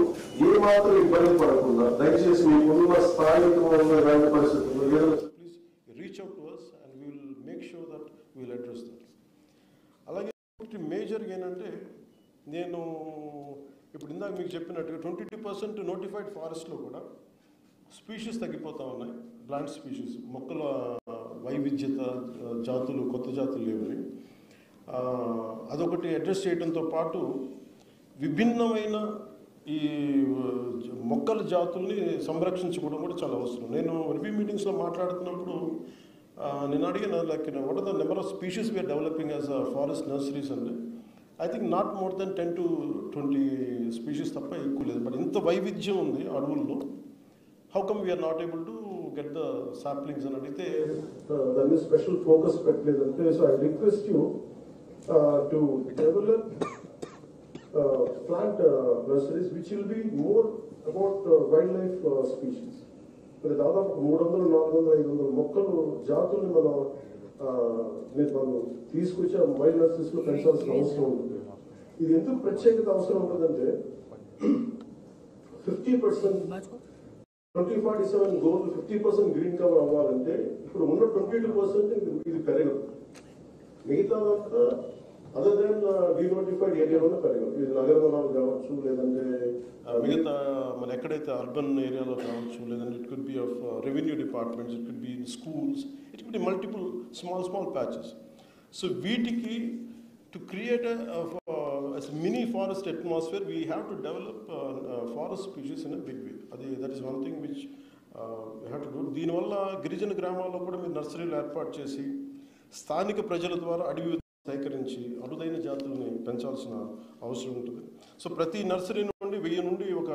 [SPEAKER 9] ఏ మాత్రం ఇబ్బంది పడకుండా దయచేసి మీకున్న స్థానికంగా ఇలాంటి పరిస్థితుల్లో ఏదైనా please reach out to us and we will make sure that we will address that. అలాగే మేజర్గా ఏంటంటే నేను ఇప్పుడు ఇందాక మీకు చెప్పినట్టుగా 22% నోటిఫైడ్ ఫారెస్ట్లో కూడా స్పీషీస్ తగ్గిపోతూ ఉన్నాయి. ప్లాంట్ స్పీషీస్, మొక్కల వైవిధ్యత, జాతులు, కొత్త జాతులు లేవని అదొకటి అడ్రస్ చేయడంతో పాటు విభిన్నమైన ఈ మొక్కల జాతుల్ని సంరక్షించుకోవడం కూడా చాలా అవసరం. నేను రివ్యూ మీటింగ్స్లో మాట్లాడుతున్నప్పుడు నేను అడిగిన like what are the number of species we are developing as a forest nurseries అంటే I think not more than 10 to 20 species తప్ప ఎక్కువ లేదు. బట్ ఇంత వైవిధ్యం ఉంది అడవుల్లో, how come we are not able to get the saplings అని అడిగితే దాని మీద స్పెషల్ ఫోకస్ పెట్టలేదంటే. So I request you to develop plant nurseries which will be more about wildlife species. మరి దాదాపు 300, 400, 500 మొక్కలు జాతుల్ని మనం తీసుకొచ్చి వైల్డ్ నర్సరీస్లో పెంచాల్సిన అవసరం ఉంటుంది. ఇది ఎందుకు ప్రత్యేకత అవసరం ఉంటుందంటే 50% 2047 గోల్ 50% గ్రీన్ కవర్ అవ్వాలంటే ఇప్పుడు ఉన్న 22% ఇది పెరగదు. మిగతాదంతా అదర్ దెన్ డీనోటిఫైడ్ ఏరియాలోనే పెరగదు. ఇది నగర వనాలు కావచ్చు, లేదంటే మిగతా మన ఎక్కడైతే అర్బన్ ఏరియాలో కావచ్చు, లేదంటే it could be of revenue departments, it could be in schools, it could be multiple small patches. So వీటికి to create mini forest atmosphere we have to develop forest species in a big way. That is one thing which we have to do. దీనివల్ల గిరిజన గ్రామాల్లో కూడా మీరు నర్సరీలు ఏర్పాటు చేసి స్థానిక ప్రజల ద్వారా అడవి సేకరించి అరుదైన జాతుల్ని పెంచాల్సిన అవసరం ఉంటుంది. సో ప్రతి నర్సరీ నుండి 1000 నుండి ఒక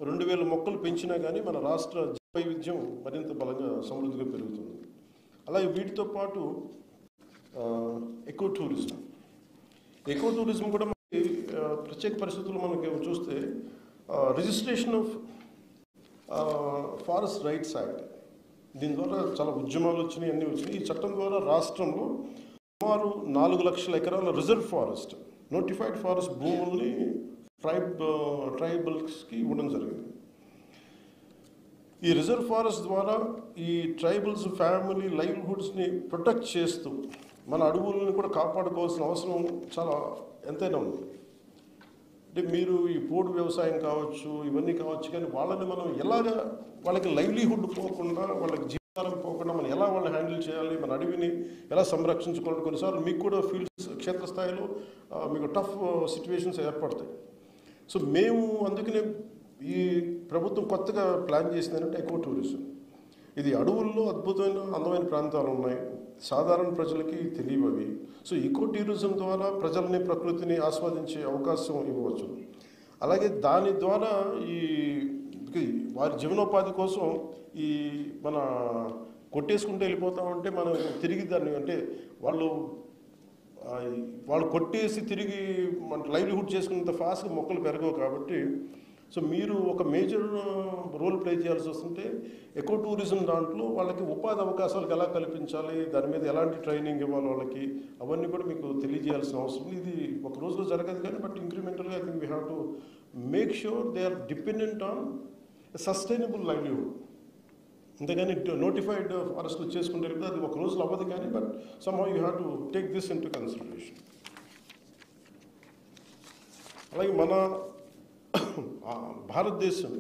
[SPEAKER 9] 2000 మొక్కలు పెంచినా కానీ మన రాష్ట్ర వైవిధ్యం మరింత బలంగా సమృద్ధిగా పెరుగుతుంది. అలాగే వీటితో పాటు ఎకో టూరిజం కూడా మనకి ప్రత్యేక పరిస్థితుల్లో మనకి చూస్తే registration of forest rights act, దీని ద్వారా చాలా ఉద్యమాలు వచ్చినాయి, అన్నీ వచ్చినాయి. ఈ చట్టం ద్వారా రాష్ట్రంలో సుమారు 4 లక్షల ఎకరాల రిజర్వ్ ఫారెస్ట్, నోటిఫైడ్ ఫారెస్ట్ భూముల్ని ట్రైబల్స్కి ఇవ్వడం జరిగింది. ఈ రిజర్వ్ ఫారెస్ట్ ద్వారా ఈ ట్రైబల్స్ ఫ్యామిలీ లైవ్లీహుడ్స్ని ప్రొటెక్ట్ చేస్తూ మన అడవులను కూడా కాపాడుకోవాల్సిన అవసరం చాలా ఎంతైనా ఉంది. అంటే మీరు ఈ పోడు వ్యవసాయం కావచ్చు, ఇవన్నీ కావచ్చు, కానీ వాళ్ళని మనం ఎలాగా వాళ్ళకి లైవ్లీహుడ్ పోకుండా, వాళ్ళకి జీవనాధారం పోకుండా మనం ఎలా వాళ్ళని హ్యాండిల్ చేయాలి, మన అడవిని ఎలా సంరక్షించుకోవాలి. కొన్నిసార్లు మీకు కూడా ఫీల్డ్స్ క్షేత్రస్థాయిలో మీకు టఫ్ సిచ్యువేషన్స్ ఏర్పడతాయి. సో మేము అందుకనే ఈ ప్రభుత్వం కొత్తగా ప్లాన్ చేసింది ఏంటంటే ఎకో టూరిజం. ఇది అడవుల్లో అద్భుతమైన అందమైన ప్రాంతాలు ఉన్నాయి, సాధారణ ప్రజలకి తెలియవు అవి. సో ఎకో టూరిజం ద్వారా ప్రజల్ని ప్రకృతిని ఆస్వాదించే అవకాశం ఇవ్వవచ్చు. అలాగే దాని ద్వారా ఈ వారి జీవనోపాధి కోసం ఈ మన కొట్టేసుకుంటూ వెళ్ళిపోతామంటే మనం తిరిగి దాన్ని అంటే వాళ్ళు కొట్టేసి తిరిగి మన లైవ్లీహుడ్ చేసుకున్నంత ఫాస్ట్గా మొక్కలు పెరగవు. కాబట్టి సో మీరు ఒక మేజర్ రోల్ ప్లే చేయాల్సి వస్తుంటే ఎకో టూరిజం దాంట్లో వాళ్ళకి ఉపాధి అవకాశాలకు ఎలా కల్పించాలి, దాని మీద ఎలాంటి ట్రైనింగ్ ఇవ్వాలి వాళ్ళకి, అవన్నీ కూడా మీకు తెలియజేయాల్సిన అవసరం. ఇది ఒక రోజులో జరగదు కానీ బట్ ఇంక్రిమెంటల్గా I think we have to make sure they are dependent on sustainable livelihood. అంతేగాని నోటిఫైడ్ ఫారెస్ట్లు చేసుకుంటే అది ఒక రోజులో అవ్వదు కానీ but somehow you have to take this into consideration. అలాగే మన భారతదేశం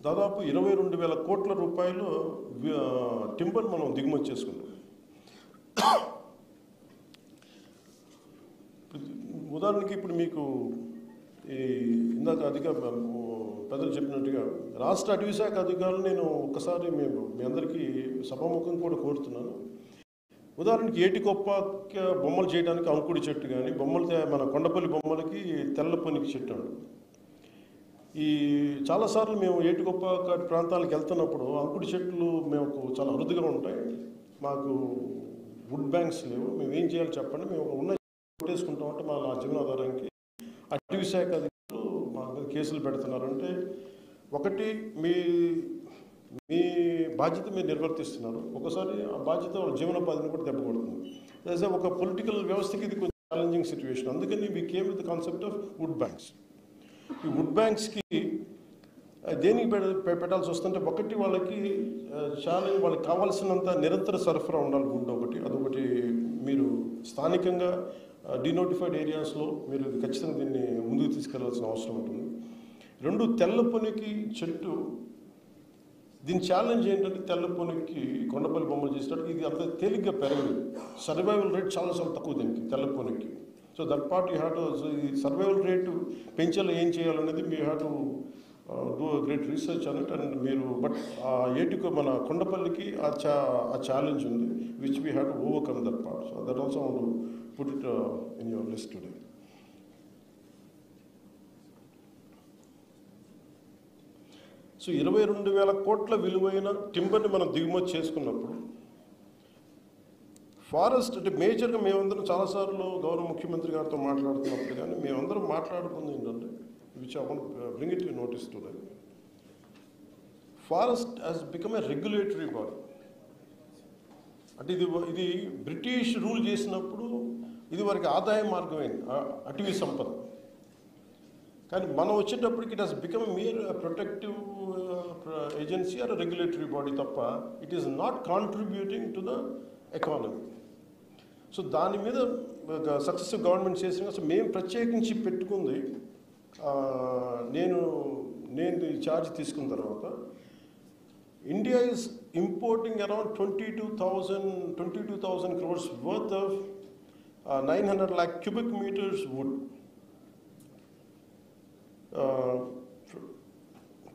[SPEAKER 9] దాదాపు 22,000 కోట్ల రూపాయలు టింబర్ మనం దిగుమతి చేసుకున్నాం. ఉదాహరణకి ఇప్పుడు మీకు ఈ ఇందాక పెద్దలు చెప్పినట్టుగా రాష్ట్ర అటవీ శాఖ అధికారులు నేను ఒక్కసారి మీ అందరికీ సభాముఖం కూడా కోరుతున్నాను. ఉదాహరణకి ఏటికొప్ప బొమ్మలు చేయడానికి అంకుడి చెట్టు కానీ బొమ్మలు మన కొండపల్లి బొమ్మలకి తెల్ల పొనికి చెట్టు అండి. ఈ చాలాసార్లు మేము ఏటికొప్ప ప్రాంతాలకు వెళ్తున్నప్పుడు అంకుడి చెట్లు మేము చాలా అరుదుగా ఉంటాయి, మాకు వుడ్ బ్యాంక్స్ లేవు, మేము ఏం చేయాలి చెప్పండి, మేము ఉన్న కొట్టేసుకుంటామంటే మా జీవనాధారానికి అటవీ శాఖ అధికారులు మా మీద కేసులు పెడుతున్నారంటే ఒకటి మీ బాధ్యత మీరు నిర్వర్తిస్తున్నారు, ఒకసారి ఆ బాధ్యత వాళ్ళ జీవనోపాధిని కూడా దెబ్బకొడుతుంది. అదే ఒక పొలిటికల్ వ్యవస్థకి ఇది కొంచెం ఛాలెంజింగ్ సిచ్యువేషన్. అందుకని we came with the concept of would banks. ఈ వుడ్ బ్యాంక్స్కి దేనికి పెట్టాల్సి వస్తుంటే, ఒకటి వాళ్ళకి ఛాలెంజ్, వాళ్ళకి కావాల్సినంత నిరంతర సరఫరా ఉండాలి వుడ్ ఒకటి, అదొకటి. మీరు స్థానికంగా డినోటిఫైడ్ ఏరియాస్లో మీరు ఖచ్చితంగా దీన్ని ముందుకు తీసుకెళ్లాల్సిన అవసరం ఉంటుంది. రెండు, తెల్లపొనికి చెట్టు, దీని ఛాలెంజ్ ఏంటంటే తెల్లపొనికి కొండపల్లి బొమ్మలు చేసినట్టు ఇది అంత తేలిగ్గా పెరగదు. సర్వైవల్ రేట్ చాలా చాలా తక్కువ దీనికి, తెల్లపొనికి. So that part you have to, ఈ సర్వైవల్ రేటు పెంచేలా ఏం చేయాలనేది మీ have to do great research on it. And మీరు బట్ ఆ ఏటుకు మన కొండపల్లికి ఆ ఛాలెంజ్ ఉంది, which we have to overcome that part. So that also I want to put it in your list today. So 22,000 కోట్ల విలువైన టింబర్ని మనం దిగుమతి చేసుకున్నప్పుడు, ఫారెస్ట్ అంటే మేజర్గా మేమందరం చాలాసార్లు గౌరవ ముఖ్యమంత్రి గారితో మాట్లాడుతున్నప్పుడు కానీ మేమందరం మాట్లాడుకుంది ఏంటంటే, which I want bring it you notice today, forest has become a regulatory body. అంటే ఇది బ్రిటిష్ రూల్ చేసినప్పుడు ఇది వారికి ఆదాయ మార్గమైంది అటవీ సంపద. కానీ మనం వచ్చేటప్పటికి it has become mere protective agency or regulatory body తప్ప it is not contributing to the economy. So దాని మీద సక్సెసివ్ గవర్నమెంట్ చేసిన, సో మేము ప్రత్యేకించి పెట్టుకుంది, నేను ఈ ఛార్జ్ తీసుకున్న తర్వాత India is importing around 22,000 crores worth of 900 lakh cubic meters wood.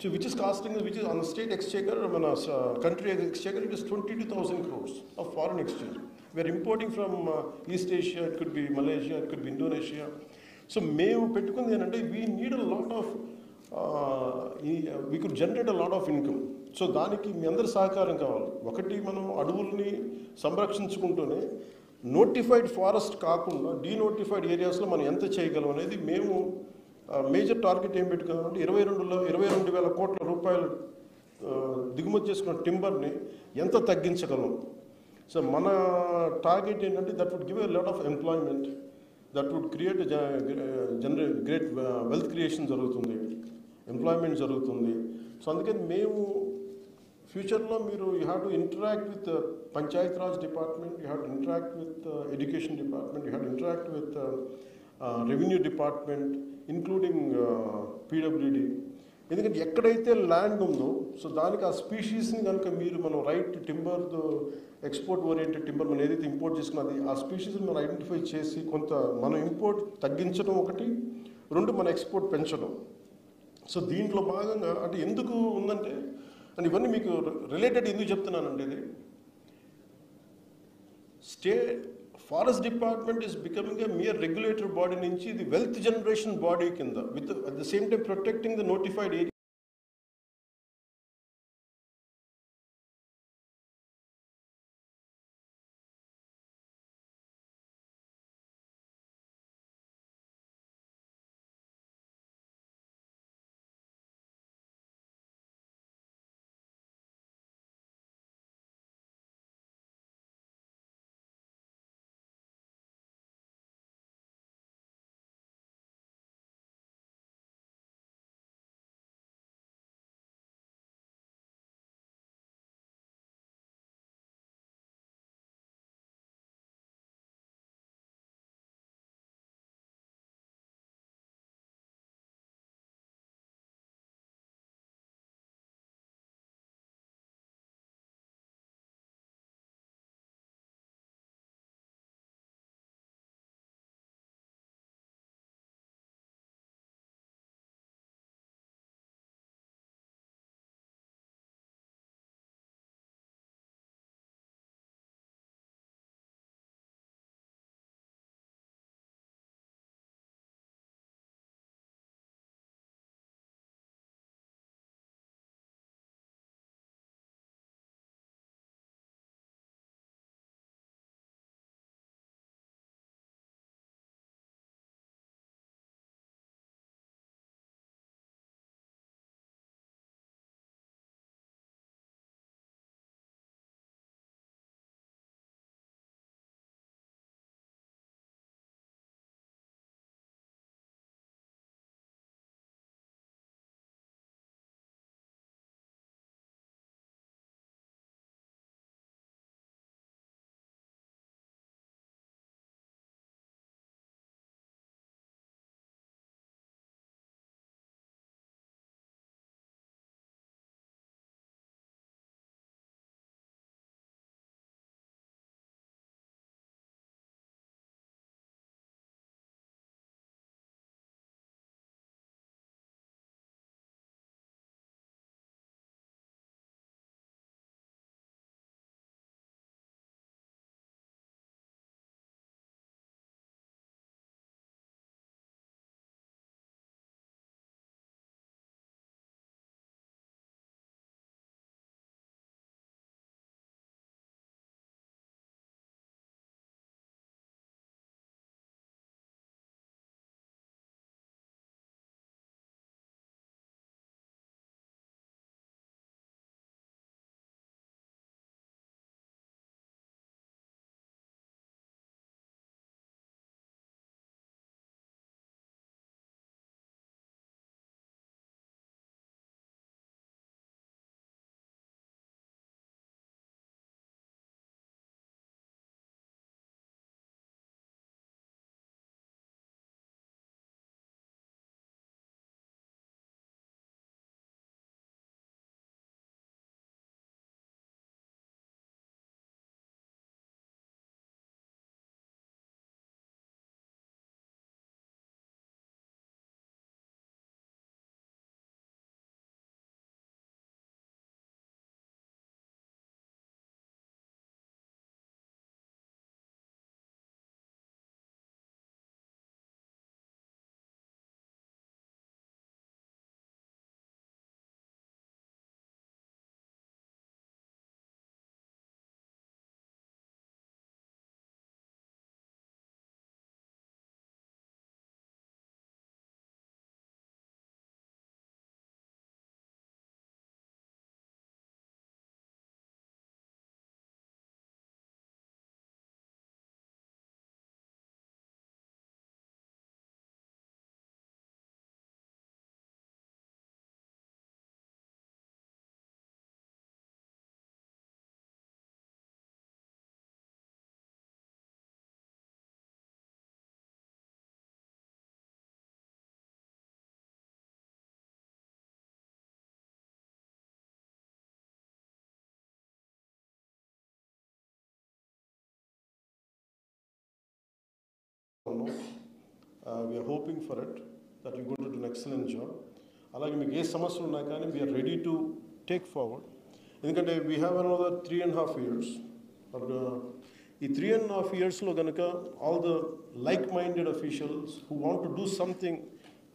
[SPEAKER 9] So which is costing, which is on the state exchequer, country exchequer, it is 22,000 crores of foreign exchange. We are importing from East Asia, it could be Malaysia, it could be Indonesia. So మేము పెట్టుకుంది ఏంటంటే, we need a lot of, we could generate a lot of income. So దానికి మీ అందరి సహకారం కావాలి. ఒకటి, మనం అడవుల్ని సంరక్షించుకుంటూనే నోటిఫైడ్ ఫారెస్ట్ కాకుండా డీనోటిఫైడ్ ఏరియాస్లో మనం ఎంత చేయగలం అనేది మేము మేజర్ టార్గెట్ ఏం పెట్టుకున్నామంటే 22,000 కోట్ల రూపాయలు దిగుమతి చేసుకున్న టింబర్ని ఎంత తగ్గించగలం. సో మన టార్గెట్ ఏంటంటే, that would give a lot of employment, that would create generate great wealth creation జరుగుతుంది, ఎంప్లాయ్మెంట్ జరుగుతుంది. సో అందుకని మేము ఫ్యూచర్లో మీరు you have to interact with Panchayat Raj department, you have to interact with education department, you have to interact with revenue department, including PWD. ఎందుకంటే ఎక్కడైతే ల్యాండ్ ఉందో, సో దానికి ఆ స్పీషీస్ని కనుక మీరు మనం right timber, export oriented timber మనం ఏదైతే ఇంపోర్ట్ చేసుకున్నది ఆ స్పీషీస్ని మనం ఐడెంటిఫై చేసి కొంత మనం ఇంపోర్ట్ తగ్గించడం ఒకటి, రెండు మన ఎక్స్పోర్ట్ పెంచడం. సో దీంట్లో భాగంగా అంటే ఎందుకు ఉందంటే, అండ్ ఇవన్నీ మీకు రిలేటెడ్ ఎందుకు చెప్తున్నానంటే, ఇది forest department is becoming a mere regulatory body నుంచి ఇది వెల్త్ జనరేషన్ బాడీ కింద, with at the same time protecting the notified area. We are hoping for it that you going to do excellent job. అలాగే మీకు ఏ సమస్యలు ఉన్నా కానీ we are ready to take forward. ఎందుకంటే వీ హ్యావ్ అనదర్ 3.5 years. ఈ 3.5 yearsలో కనుక all the like minded officials who want to do something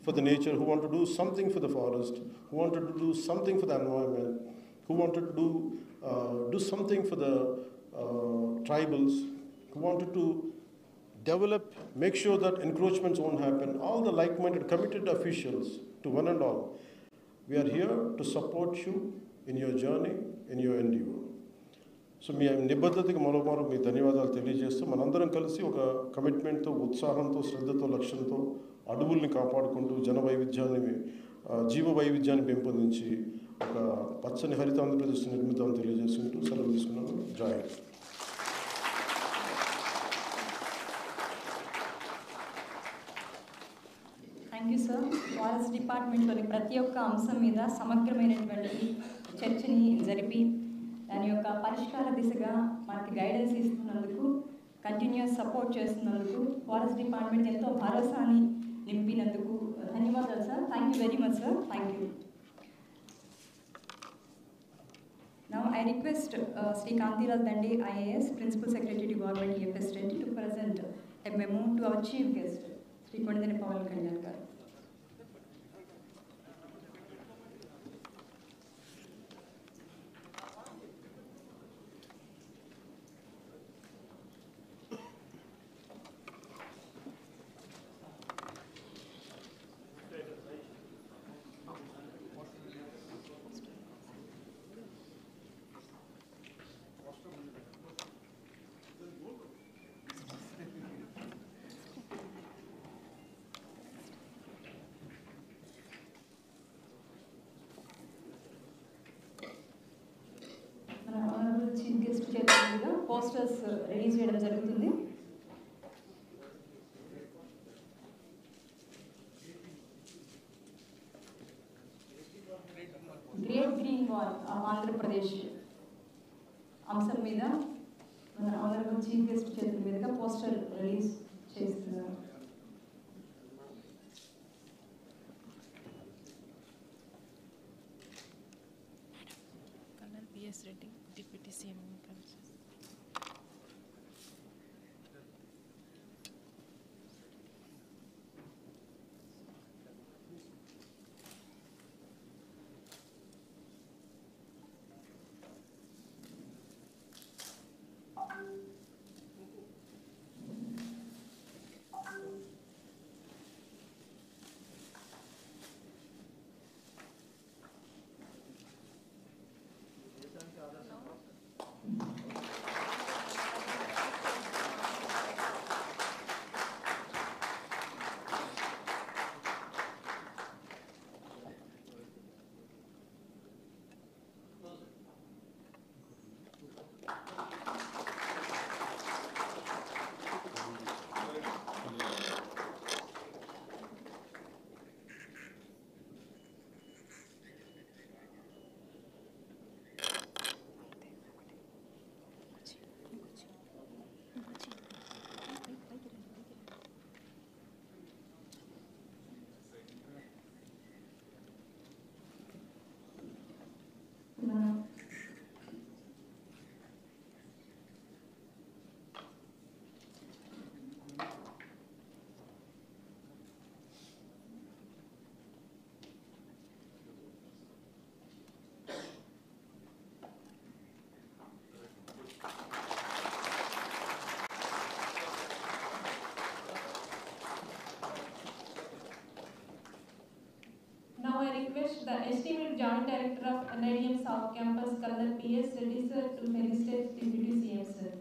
[SPEAKER 9] for the nature, who want to do something for the forest, who wanted to do something for the environment, who wanted to do something for the tribals, who wanted to develop, make sure that encroachments won't happen, all the like-minded committed officials to one and all, we are here to support you in your journey, in your endeavor. So మీ నిబద్ధతకి మరోమారు మీ ధన్యవాదాలు తెలియజేస్తూ మనందరం కలిసి ఒక కమిట్మెంట్తో, ఉత్సాహంతో, శ్రద్ధతో, లక్ష్యంతో అడవుల్ని కాపాడుకుంటూ జన వైవిధ్యాన్ని, జీవ వైవిధ్యాన్ని పెంపొందించి ఒక పచ్చని హరిత ఆంధ్రప్రదేశ్ నిర్మితాన్ని తెలియజేసుకుంటూ సెలవు తీసుకున్నాను. Jai Hind.
[SPEAKER 1] Thank you sir. Forest డిపార్ట్మెంట్లోని ప్రతి ఒక్క అంశం మీద సమగ్రమైనటువంటి చర్చని జరిపి దాని యొక్క పరిష్కార దిశగా మనకి గైడెన్స్ ఇస్తున్నందుకు, కంటిన్యూస్ సపోర్ట్ చేస్తున్నందుకు, ఫారెస్ట్ డిపార్ట్మెంట్ ఎంతో భరోసాని నింపినందుకు ధన్యవాదాలు sir. Thank you very much sir. Thank you. Now I request Sri Kantilal Dande, IAS, Principal Secretary to Government EFS 20, to present a memo to our Chief Guest, Sri Kondadeni Pawan Kalyan garu. Chief guest చేతుల మీదుగా పోస్టర్స్ రిలీజ్ చేయడం జరుగుతుంది. Great green wall of Andhra Pradesh అంశం మీద మన ఆనరబుల్ చీఫ్ గెస్ట్ చేతుల మీదుగా పోస్టర్ రిలీజ్ చేస్తున్నారు.
[SPEAKER 10] PS Reddy, Deputy CM Council.
[SPEAKER 2] Now I request the esteemed Joint Director of NIDM South Campus, Colonel PS Reddy sir, to felicitate Deputy CM sir.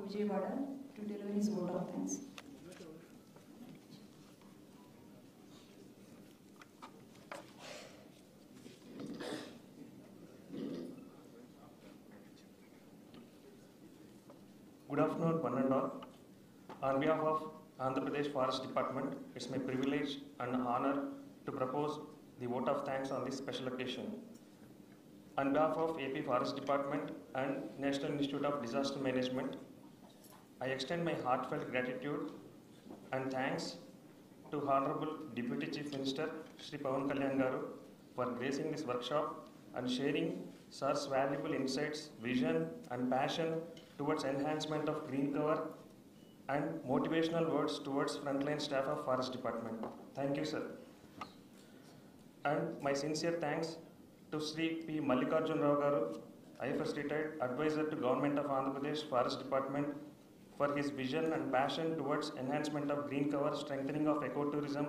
[SPEAKER 1] Vijayawada to deliver his vote of thanks.
[SPEAKER 11] Good afternoon, one and all. On behalf of Andhra Pradesh Forest Department, it's my privilege and honor to propose the vote of thanks on this special occasion. On behalf of AP Forest Department and National Institute of Disaster Management, I extend my heartfelt gratitude and thanks to Honorable Deputy Chief Minister Shri Pawan Kalyan Garu for gracing this workshop and sharing Sir's valuable insights, vision and passion towards enhancement of green cover and motivational words towards frontline staff of Forest Department. Thank you, sir. And my sincere thanks to Sri P. Mallikarjun Rao Garu, IFS retired advisor to Government of Andhra Pradesh Forest Department, for his vision and passion towards enhancement of green cover, strengthening of ecotourism,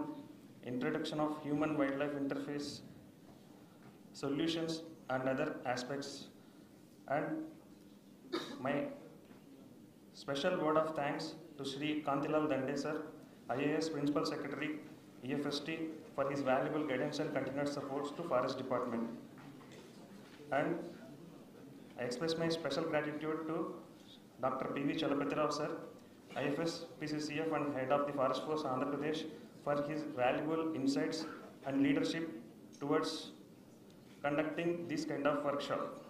[SPEAKER 11] introduction of human-wildlife interface solutions and other aspects. And my special word of thanks to Sri Kantilal Dande sir, IAS Principal Secretary, EFST, for his valuable guidance and continued support to Forest Department. And I express my special gratitude to Dr. P.V. Chalapati Rao sir, IFS PCCF and Head of the Forest Force Andhra Pradesh, for his valuable insights and leadership towards conducting this kind of workshop.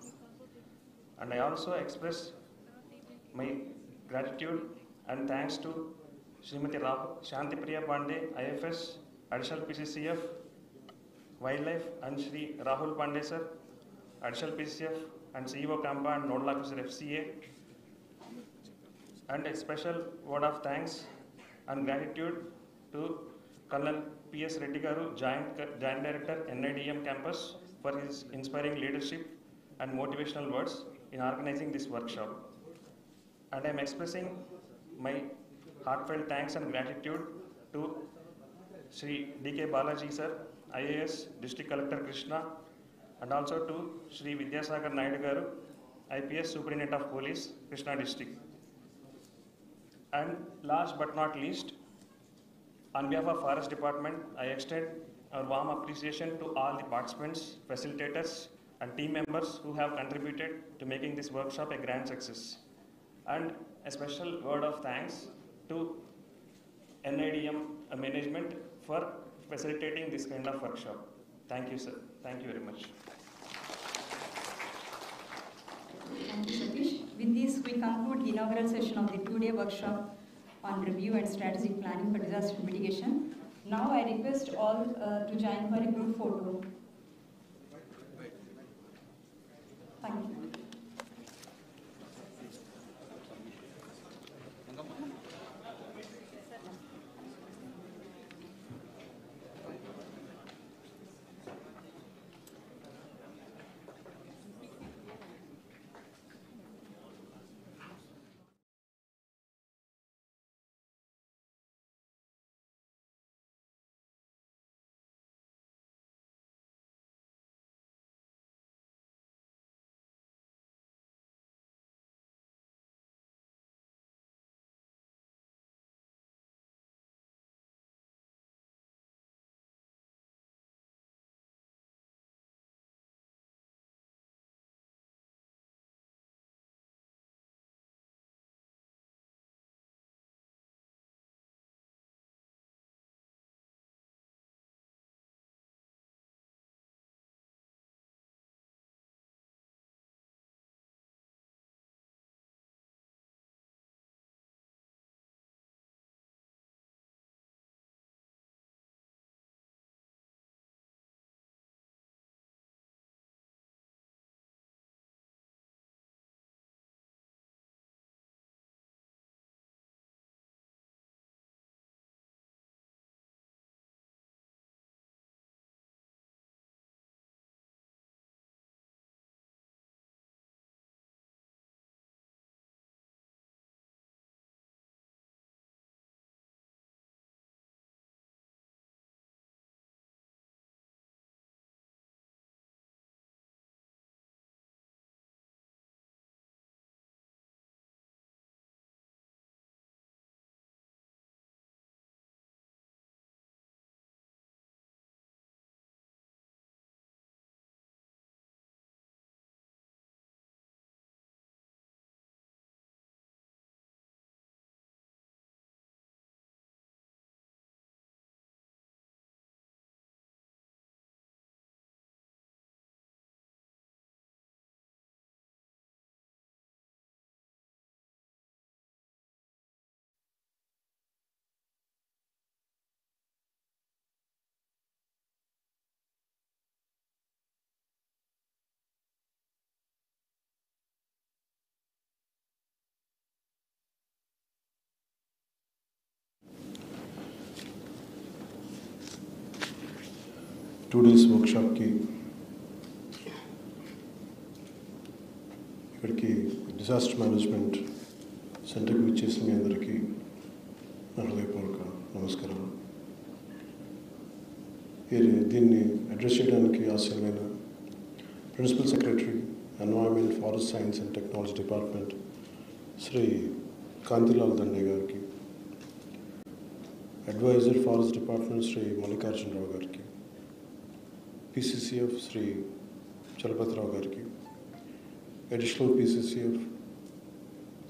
[SPEAKER 11] And I also express my gratitude and thanks to Srimati Shantipriya Pandey, IFS, Additional PCCF, Wildlife, and Shri Rahul Pandey sir, Additional PCCF and CEO Kampa and Nodal Officer FCA. And a special word of thanks and gratitude to Colonel P.S. Reddy Garu, Joint Director, NIDM Campus, for his inspiring leadership and motivational words in organizing this workshop. And I am expressing my heartfelt thanks and gratitude to Sri D.K. Balaji sir, IAS District Collector Krishna, and also to Sri Vidyasagar Naidu Garu, IPS Superintendent of Police, Krishna District. And last but not least, on behalf of Forest Department, I extend our warm appreciation to all the participants, facilitators, and team members who have contributed to making this workshop a grand success. And a special word of thanks to NIDM management for facilitating this kind of workshop. Thank you, sir. Thank you very much.
[SPEAKER 1] Thank you, Satish. With this, we conclude the inaugural session of the two-day workshop on review and strategic planning for disaster mitigation. Now I request all to join for a group photo. Thank you.
[SPEAKER 9] 2 days వర్క్షాప్కి ఇక్కడికి డిజాస్టర్ మేనేజ్మెంట్ సెంటర్కి విచ్చేసిన మీ అందరికీ నా హృదయపూర్వక నమస్కారాలు. దీన్ని అడ్రస్ చేయడానికి ఆశయమైన principal secretary environment forest science and technology department Shri Kantilal Dande గారికి, adviser forest department Shri Mallikarjuna Rao గారికి, PCCF శ్రీ చలపతిరావు గారికి, అడిషనల్ PCCF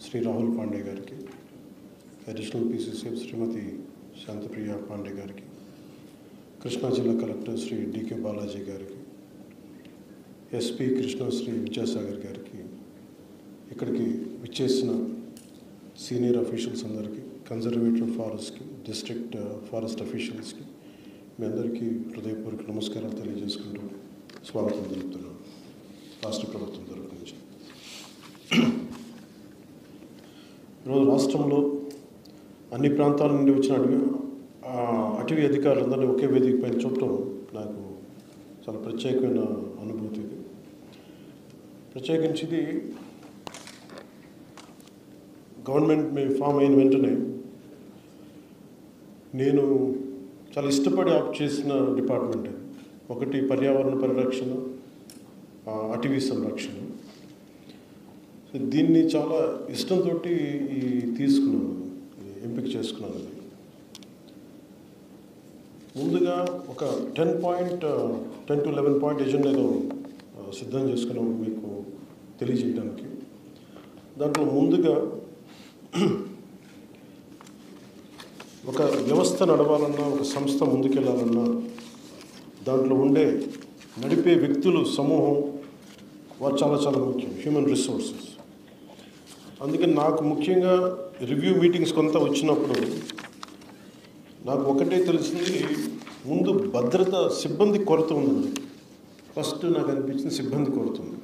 [SPEAKER 9] శ్రీ రాహుల్ పాండే గారికి, అడిషనల్ PCCF శ్రీమతి శాంతప్రియ పాండే గారికి, కృష్ణా జిల్లా కలెక్టర్ శ్రీ DK బాలాజీ గారికి, SP కృష్ణ శ్రీ విద్యాసాగర్ గారికి, ఇక్కడికి విచ్చేసిన సీనియర్ అఫీషియల్స్ అందరికీ, కన్జర్వేటర్ ఫారెస్ట్కి, డిస్ట్రిక్ట్ ఫారెస్ట్ అఫీషియల్స్కి మీ అందరికీ హృదయపూర్వక నమస్కారాలు తెలియజేసుకుంటూ స్వాగతం తెలుపుతున్నాను రాష్ట్ర ప్రభుత్వం తరఫు నుంచి. ఈరోజు రాష్ట్రంలో అన్ని ప్రాంతాల నుండి వచ్చిన అటవీ అధికారులందరినీ ఒకే వేదిక పైన చూడటం నాకు చాలా ప్రత్యేకమైన అనుభూతి. ఇది ప్రత్యేకించి ఇది గవర్నమెంట్ ఫామ్ అయిన వెంటనే నేను చాలా ఇష్టపడి ఆప్ట్ చేసిన డిపార్ట్మెంట్ ఇది. ఒకటి పర్యావరణ పరిరక్షణ, అటవీ సంరక్షణ. దీన్ని చాలా ఇష్టంతో తీసుకున్నాను, ఎంపిక చేసుకున్నాను. అది ముందుగా ఒక 10 to 11 పాయింట్ ఎజెండాలో సిద్ధం చేసుకున్నాం మీకు తెలియజేయడానికి. దాంట్లో ముందుగా ఒక వ్యవస్థ నడవాలన్నా, ఒక సంస్థ ముందుకెళ్ళాలన్నా దాంట్లో నడిపే వ్యక్తులు సమూహం వారు చాలా చాలా ముఖ్యం, హ్యూమన్ రిసోర్సెస్. అందుకని నాకు ముఖ్యంగా రివ్యూ మీటింగ్స్ కొంత వచ్చినప్పుడు నాకు ఒకటే తెలిసింది, ముందు భద్రత సిబ్బంది కొరత ఉందండి. ఫస్ట్ నాకు అనిపించింది సిబ్బంది కొరత ఉంది.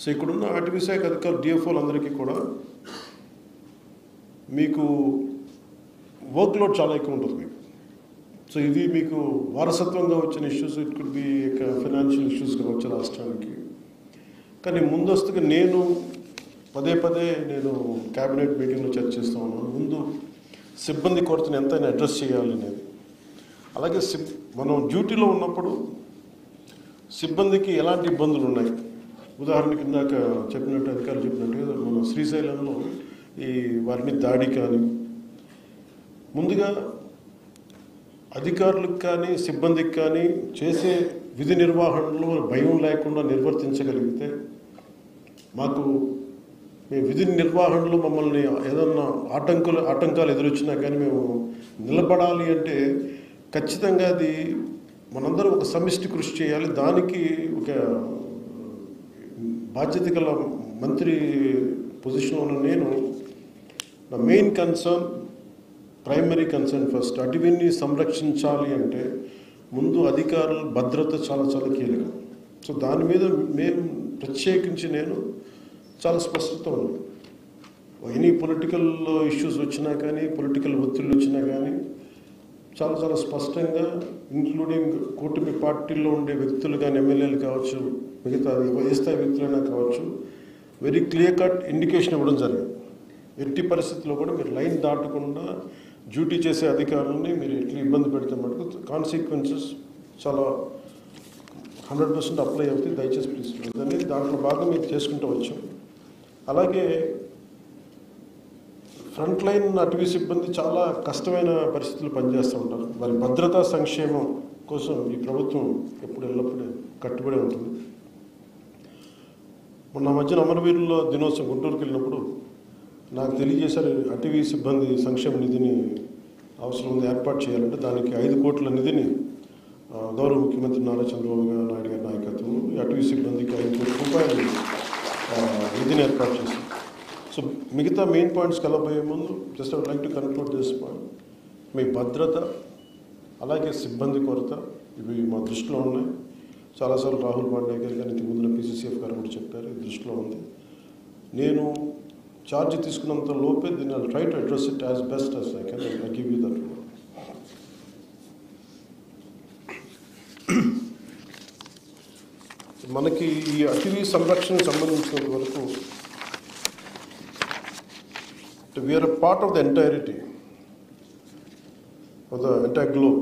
[SPEAKER 9] సో ఇక్కడున్న అటవీ శాఖ అధికారులు DFOలు అందరికీ కూడా మీకు వర్క్ లోడ్ చాలా ఎక్కువ ఉంటుంది మీకు. సో ఇది మీకు వారసత్వంగా వచ్చిన issues, it could B financial issues కావచ్చు రాష్ట్రానికి. కానీ ముందస్తుగా నేను పదే నేను క్యాబినెట్ మీటింగ్లో చర్చిస్తూ ఉన్నాను, ముందు సిబ్బంది కొరతను ఎంతైనా అడ్రస్ చేయాలి అనేది. అలాగే మనం డ్యూటీలో ఉన్నప్పుడు సిబ్బందికి ఎలాంటి ఇబ్బందులు ఉన్నాయి. ఉదాహరణకి ఇందాక చెప్పినట్టు అధికారులు చెప్పినట్టుగా మన శ్రీశైలంలో వారి మీద దాడి కానీ, ముందుగా అధికారులకు కానీ సిబ్బందికి కానీ చేసే విధి నిర్వహణలో భయం లేకుండా నిర్వర్తించగలిగితే, మేము విధి నిర్వహణలో మమ్మల్ని ఏదన్నా ఆటంకాలు ఎదురొచ్చినా కానీ మేము నిలబడాలి అంటే ఖచ్చితంగా అది మనందరం ఒక సమిష్టి కృషి చేయాలి. దానికి ఒక బాధ్యత గల మంత్రి పొజిషన్లో నేను నా main concern, primary concern first అటవీని సంరక్షించాలి అంటే ముందు అధికారుల భద్రత చాలా చాలా కీలకం. సో దాని మీద మేము ప్రత్యేకించి నేను చాలా స్పష్టత ఉంది. ఎనీ పొలిటికల్ ఇష్యూస్ వచ్చినా కానీ, పొలిటికల్ ఒత్తిళ్ళు వచ్చినా కానీ చాలా చాలా స్పష్టంగా, ఇంక్లూడింగ్ కూటమి పార్టీల్లో ఉండే వ్యక్తులు కానీ, ఎమ్మెల్యేలు కావచ్చు, మిగతా ఏ స్థాయి వ్యక్తులైనా కావచ్చు, వెరీ క్లియర్ కట్ ఇండికేషన్ ఇవ్వడం జరిగింది. ఎట్టి పరిస్థితుల్లో కూడా మీరు లైన్ దాటకుండా డ్యూటీ చేసే అధికారులని మీరు ఎట్లా ఇబ్బంది పెడితే మటుకు కాన్సిక్వెన్సెస్ చాలా 100% అప్లై అవుతాయి. దయచేసి ప్లీజ్ అనేది దాంట్లో భాగం మీరు చేసుకుంటూ వచ్చాం. అలాగే ఫ్రంట్ లైన్ అటవీ సిబ్బంది చాలా కష్టమైన పరిస్థితులు పనిచేస్తూ ఉంటారు. వారి భద్రతా సంక్షేమం కోసం ఈ ప్రభుత్వం ఎల్లప్పుడూ కట్టుబడి ఉంటుంది. మొన్న మధ్యన అమరవీరుల దినోత్సవం గుంటూరుకి వెళ్ళినప్పుడు నాకు తెలియజేశారు, అటవీ సిబ్బంది సంక్షేమ నిధిని అవసరం ఉంది, ఏర్పాటు చేయాలంటే దానికి 5 కోట్ల నిధిని గౌరవ ముఖ్యమంత్రి నారా చంద్రబాబు నాయుడు గారి నాయకత్వం అటవీ సిబ్బందికి 5 కోట్ల రూపాయలు నిధిని ఏర్పాటు చేశారు. సో మిగతా మెయిన్ పాయింట్స్కి వెళ్ళబోయే ముందు just I would like to conclude this point. మీ భద్రత అలాగే సిబ్బంది కొరత ఇవి మా దృష్టిలో ఉన్నాయి. చాలాసార్లు రాహుల్ పాండే గారు కానీ ఇంతకు ముందున PCCF గారు కూడా చెప్పారు, ఈ దృష్టిలో ఉంది. నేను ఛార్జ్ తీసుకున్నంత లోపే దీన్ని I try to address it as best as I can. I give you that. మనకి ఈ అటవీ సంరక్షణకు సంబంధించినంత వరకు we are part of the entirety of the entire globe.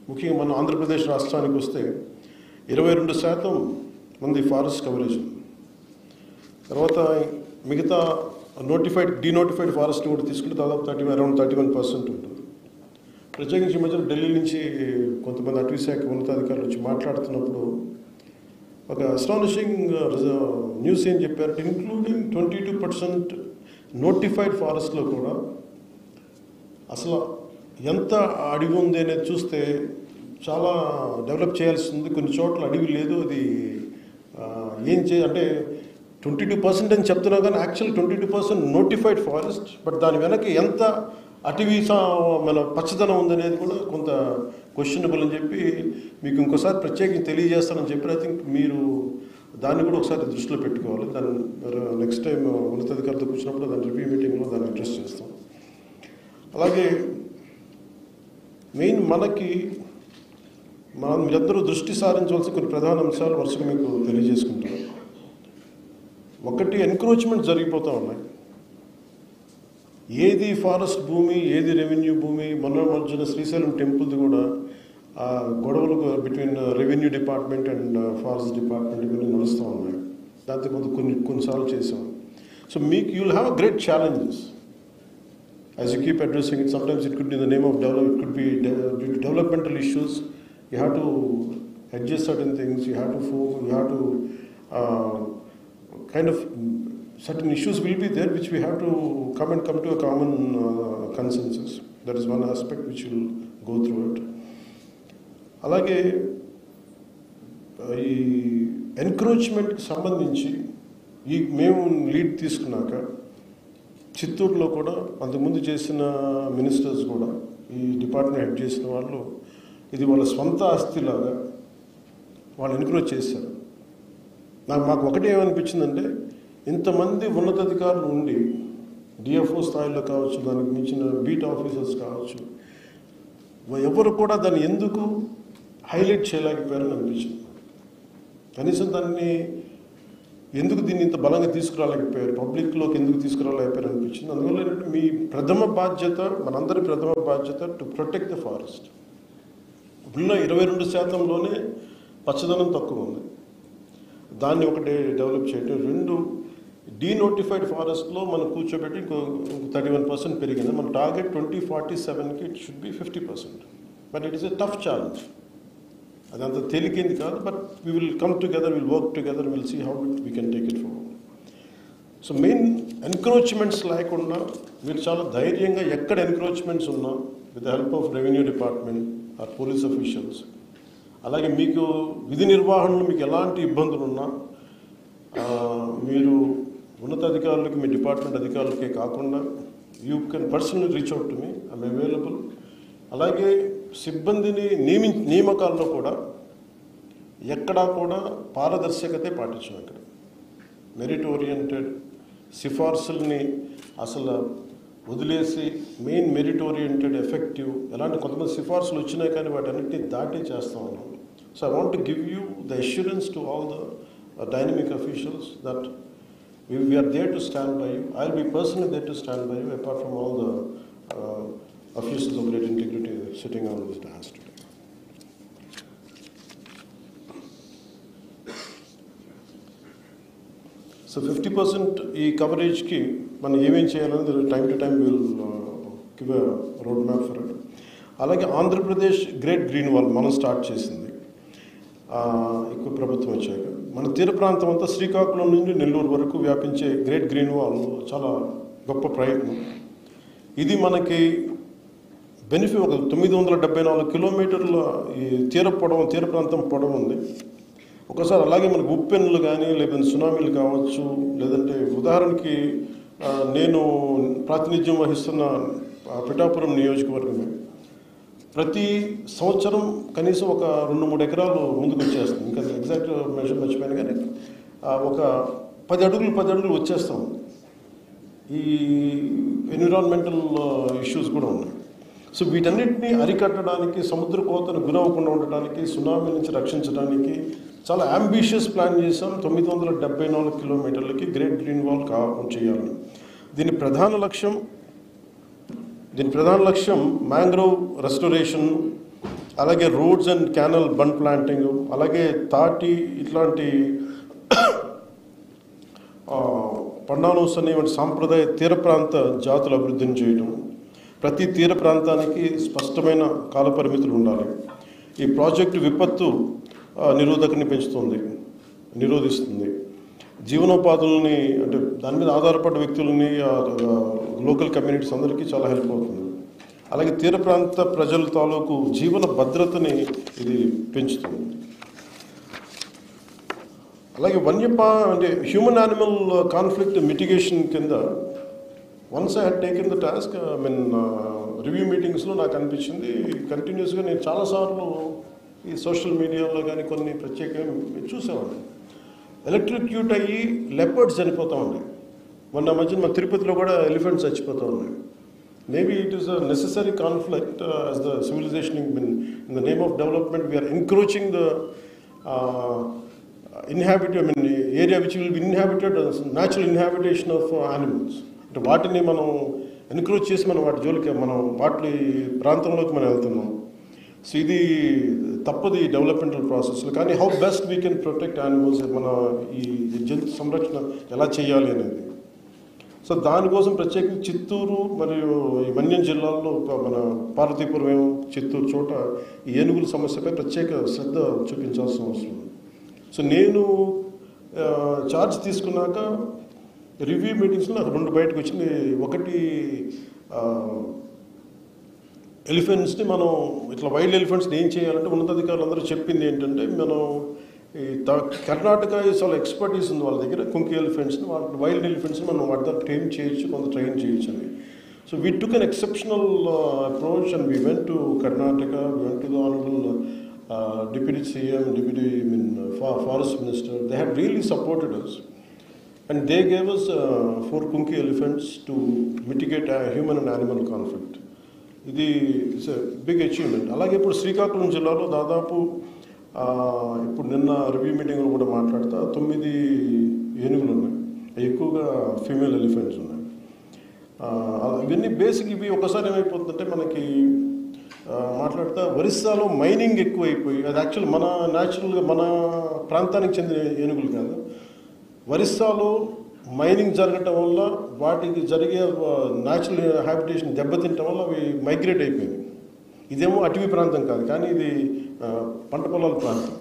[SPEAKER 9] ముఖ్యంగా మన ఆంధ్రప్రదేశ్ రాష్ట్రానికి వస్తే 22% మంది ఫారెస్ట్ కవరేజ్. తర్వాత మిగతా డీనోటిఫైడ్ ఫారెస్ట్ కూడా తీసుకుంటే దాదాపు అరౌండ్ 31% ఉంటుంది. ప్రత్యేకించి మధ్యలో ఢిల్లీ నుంచి కొంతమంది అటవీ శాఖ ఉన్నతాధికారులు వచ్చి మాట్లాడుతున్నప్పుడు ఒక అస్టానిషింగ్ న్యూస్ ఏం చెప్పారంటే ఇంక్లూడింగ్ 22% నోటిఫైడ్ ఫారెస్ట్లో కూడా అసలు ఎంత అడవి ఉంది అనేది చూస్తే చాలా డెవలప్ చేయాల్సి ఉంది. కొన్ని చోట్ల అడవి లేదు. అది అంటే 22% అని చెప్తున్నా కానీ యాక్చువల్ 22% నోటిఫైడ్ ఫారెస్ట్. బట్ దాని వెనక ఎంత అటవీ మన పచ్చదనం ఉందనేది కూడా కొంత క్వశ్చనబుల్ అని చెప్పి మీకు ఇంకోసారి ప్రత్యేకించి తెలియజేస్తానని చెప్పి ఐ థింక్ మీరు దాన్ని కూడా ఒకసారి దృష్టిలో పెట్టుకోవాలి. దాన్ని నెక్స్ట్ టైం ఉన్నతాధికారులతో కూర్చున్నప్పుడు దాని రివ్యూ మీటింగ్లో దాన్ని అడ్రస్ చేస్తాం. అలాగే మెయిన్ మీరందరూ దృష్టి సారించవలసిన కొన్ని ప్రధాన అంశాలు వరుసగా మీకు తెలియజేసుకుంటారు. ఒకటి, ఎన్క్రోచ్మెంట్ జరిగిపోతూ ఉన్నాయి. ఏది ఫారెస్ట్ భూమి, ఏది రెవెన్యూ భూమి. మధ్యన శ్రీశైలం టెంపుల్ది కూడా గొడవలు between revenue department and forest department ఇవన్నీ నడుస్తూ ఉన్నాయి. దాంతో కొన్నిసార్లు చేసాం. So you will have a great challenges as you keep addressing it. Sometimes it could be in the name of development, it could be due to developmental issues. You have to adjust certain things, you have to kind of certain issues will be there which we have to come to a common consensus. That is one aspect which will go through it. అలాగే ఈ ఎన్క్రోచ్మెంట్కి సంబంధించి మేము లీడ్ తీసుకున్నాక చిత్తూరులో కూడా అంతకుముందు చేసిన మినిస్టర్స్ కూడా ఈ డిపార్ట్మెంట్ హెడ్ చేసిన వాళ్ళు ఇది వాళ్ళ స్వంత ఆస్తిలాగా వాళ్ళు ఎన్క్రోచ్ చేశారు. మాకు ఒకటి ఏమనిపించిందంటే ఇంతమంది ఉన్నతాధికారులు ఉండి డిఎఫ్ఓ స్థాయిలో కావచ్చు, దానికి మించిన బీట్ ఆఫీసర్స్ కావచ్చు, ఎవరు కూడా దాన్ని ఎందుకు హైలైట్ చేయలేకపోయారని అనిపించింది. కనీసం ఎందుకు దీన్ని ఇంత బలంగా తీసుకురాలేకపోయారు, పబ్లిక్లోకి ఎందుకు తీసుకురాలేకపోయారు అనిపించింది. అందువల్ల మీ ప్రథమ బాధ్యత, మనందరి ప్రథమ బాధ్యత టు ప్రొటెక్ట్ ద ఫారెస్ట్. ఉన్న 22%లోనే పచ్చదనం తక్కువ ఉంది. దాన్ని ఒకటి డెవలప్ చేయడం. 2, డీనోటిఫైడ్ ఫారెస్ట్లో మనం కూర్చోబెట్టి ఇంకో 31% పెరిగింది. మన టార్గెట్ 2047కి it should be 50%. But it is a tough challenge. అదంత తేలికేంది కాదు. But we will come together, will work together, will see how we can take it forward. So main encroachments లేకుండా మీరు చాలా ధైర్యంగా ఎక్కడ ఎన్క్రోచ్మెంట్స్ ఉన్నా with the help of revenue department or police officials, అలాగే మీకు విధి నిర్వహణలో మీకు ఎలాంటి ఇబ్బందులు ఉన్నా మీరు ఉన్నతాధికారులకి, మీ డిపార్ట్మెంట్ అధికారులకే కాకుండా you can personally reach out to me, I'm available. అలాగే సిబ్బందిని నియామకాల్లో కూడా ఎక్కడా కూడా పారదర్శకతే పాటించాం. ఇక్కడ మెరిట్ ఓరియంటెడ్ సిఫార్సుల్ని అసలు వదిలేసి మెయిన్ మెరిట్ ఓరియంటెడ్ ఎఫెక్టివ్, ఎలాంటి కొంతమంది సిఫార్సులు వచ్చినాయి కానీ వాటి అన్నింటినీ దాటి చేస్తూ ఉన్నాం. So I want to give you the assurance to all the dynamic officials that we are there to stand by you. I will be personally there to stand by you, apart from all the officials of great integrity sitting on this dais today. So 50% ఈ కవరేజ్కి మనం ఏమేం చేయాలనేది time to time will give a road map for it. అలాగే ఆంధ్రప్రదేశ్ గ్రేట్ గ్రీన్ వాల్ మనం స్టార్ట్ చేసింది ఎక్కువ ప్రభుత్వం వచ్చాక. మన తీర ప్రాంతం అంతా శ్రీకాకుళం నుండి నెల్లూరు వరకు వ్యాపించే గ్రేట్ గ్రీన్ వాల్ చాలా గొప్ప ప్రయత్నం. ఇది మనకి బెనిఫిట్. ఒక 974 కిలోమీటర్ల ఈ తీర ప్రాంతం పొడవు ఉంది. ఒకసారి అలాగే మనకు ఉప్పెన్నులు కానీ లేదంటే సునామీలు కావచ్చు, లేదంటే ఉదాహరణకి నేను ప్రాతినిధ్యం వహిస్తున్న పిఠాపురం నియోజకవర్గమే ప్రతి సంవత్సరం కనీసం ఒక 2-3 ఎకరాలు ముందుకు వచ్చేస్తుంది. ఇంకా ఎగ్జాక్ట్ మెజర్ మర్చిపోయాను కానీ ఒక 10 అడుగులు వచ్చేస్తాం. ఈ ఎన్విరాన్మెంటల్ ఇష్యూస్ కూడా ఉన్నాయి. సో వీటన్నిటిని అరికట్టడానికి, సముద్ర కోతను గురవ్వకుండా ఉండటానికి, సునామీ నుంచి రక్షించడానికి చాలా అంబిషియస్ ప్లాన్ చేసాం. 974 కిలోమీటర్లకి గ్రేట్ గ్రీన్ వాల్ చేయాలని. దీని ప్రధాన లక్ష్యం మ్యాంగ్రోవ్ రెస్టోరేషన్, అలాగే roads and canal bund planting, అలాగే తాటి ఇట్లాంటి పండానోస్ అనేటువంటి సాంప్రదాయ తీర ప్రాంత జాతుల అభివృద్ధిని చేయడం. ప్రతి తీర ప్రాంతానికి స్పష్టమైన కాలపరిమితులు ఉండాలి. ఈ ప్రాజెక్టు విపత్తు నిరోధకని నిరోధిస్తుంది. జీవనోపాధులని అంటే దాని మీద ఆధారపడ్డ వ్యక్తులని, లోకల్ కమ్యూనిటీస్ అందరికీ చాలా హెల్ప్ అవుతుంది. అలాగే తీర ప్రాంత ప్రజల తాలూకు జీవన భద్రతని ఇది పెంచుతుంది. అలాగే అంటే హ్యూమన్ యానిమల్ కాన్ఫ్లిక్ట్ మిటిగేషన్ కింద once I had taken the task, review మీటింగ్స్లో నాకు అనిపించింది, కంటిన్యూస్గా నేను చాలాసార్లు ఈ సోషల్ మీడియాలో కానీ కొన్ని ప్రత్యేకంగా చూసేవాడిని. ఎలక్ట్రిక్యూట్ అయ్యి లెపర్డ్స్ చనిపోతూ ఉన్నాయి. మొన్న మధ్యన మన తిరుపతిలో కూడా ఎలిఫెంట్స్ చచ్చిపోతూ ఉన్నాయి. Maybe it is a necessary conflict as the civilisation in the name of development we are encroaching the area which will be inhabited natural inhabitation of animals. అంటే వాటిని మనం ఎన్క్రోచ్ చేసి మనం వాటి ప్రాంతంలోకి మనం వెళ్తున్నాం. సో ఇది తప్పది డెవలప్మెంటల్ ప్రాసెస్లో. కానీ how best we can protect animals, మన ఈ జంతు సంరక్షణ ఎలా చేయాలి అనేది. సో దానికోసం ప్రత్యేకంగా చిత్తూరు మరియు ఈ మన్యం జిల్లాల్లో మన పార్వతీపురం, చిత్తూరు చోట ఈ ఏనుగుల సమస్యపై ప్రత్యేక శ్రద్ధ చూపించాల్సిన అవసరం ఉంది. సో నేను ఛార్జ్ తీసుకున్నాక రివ్యూ మీటింగ్స్లో నాకు 2 బయటకు వచ్చింది. ఒకటి, ఎలిఫెంట్స్ని మనం ఇట్లా వైల్డ్ ఎలిఫెంట్స్ని ఏం చేయాలంటే ఉన్నతాధికారులు అందరూ చెప్పింది ఏంటంటే, మనం ఈ కర్ణాటక చాలా ఎక్స్పర్టీస్ ఉంది వాళ్ళ దగ్గర. కుంకి ఎలిఫెంట్స్ని, వైల్డ్ ఎలిఫెంట్స్ని మనం వాటి దగ్గర ట్రైన్ చేయొచ్చు అని. So we took an exceptional approach and we went to Karnataka, we went to the honourable Deputy CM, Forest Minister. They have really supported us. And they gave us 4 Kunki elephants to mitigate human and animal conflict. ఇది ఇట్స్ ఎ బిగ్ అచీవ్మెంట్. అలాగే ఇప్పుడు శ్రీకాకుళం జిల్లాలో దాదాపు ఇప్పుడు నిన్న రివ్యూ మీటింగ్లో కూడా మాట్లాడుతా 9 ఏనుగులు ఉన్నాయి. ఎక్కువగా ఫీమేల్ ఎలిఫెంట్స్ ఉన్నాయి. ఇవన్నీ బేసిక్. ఇవి ఒకసారి ఏమైపోతుందంటే మనకి మాట్లాడుతా ఒరిస్సాలో మైనింగ్ ఎక్కువైపోయి, అది యాక్చువల్ మన ప్రాంతానికి చెందిన ఏనుగులు కాదు. ఒరిస్సాలో మైనింగ్ జరగటం వల్ల వాటికి జరిగే న్యాచురల్ హ్యాబిటేషన్ దెబ్బతింటం వల్ల అవి మైగ్రేట్ అయిపోయింది. ఇదేమో అటవీ ప్రాంతం కాదు, కానీ ఇది పంట పొలాల ప్రాంతం.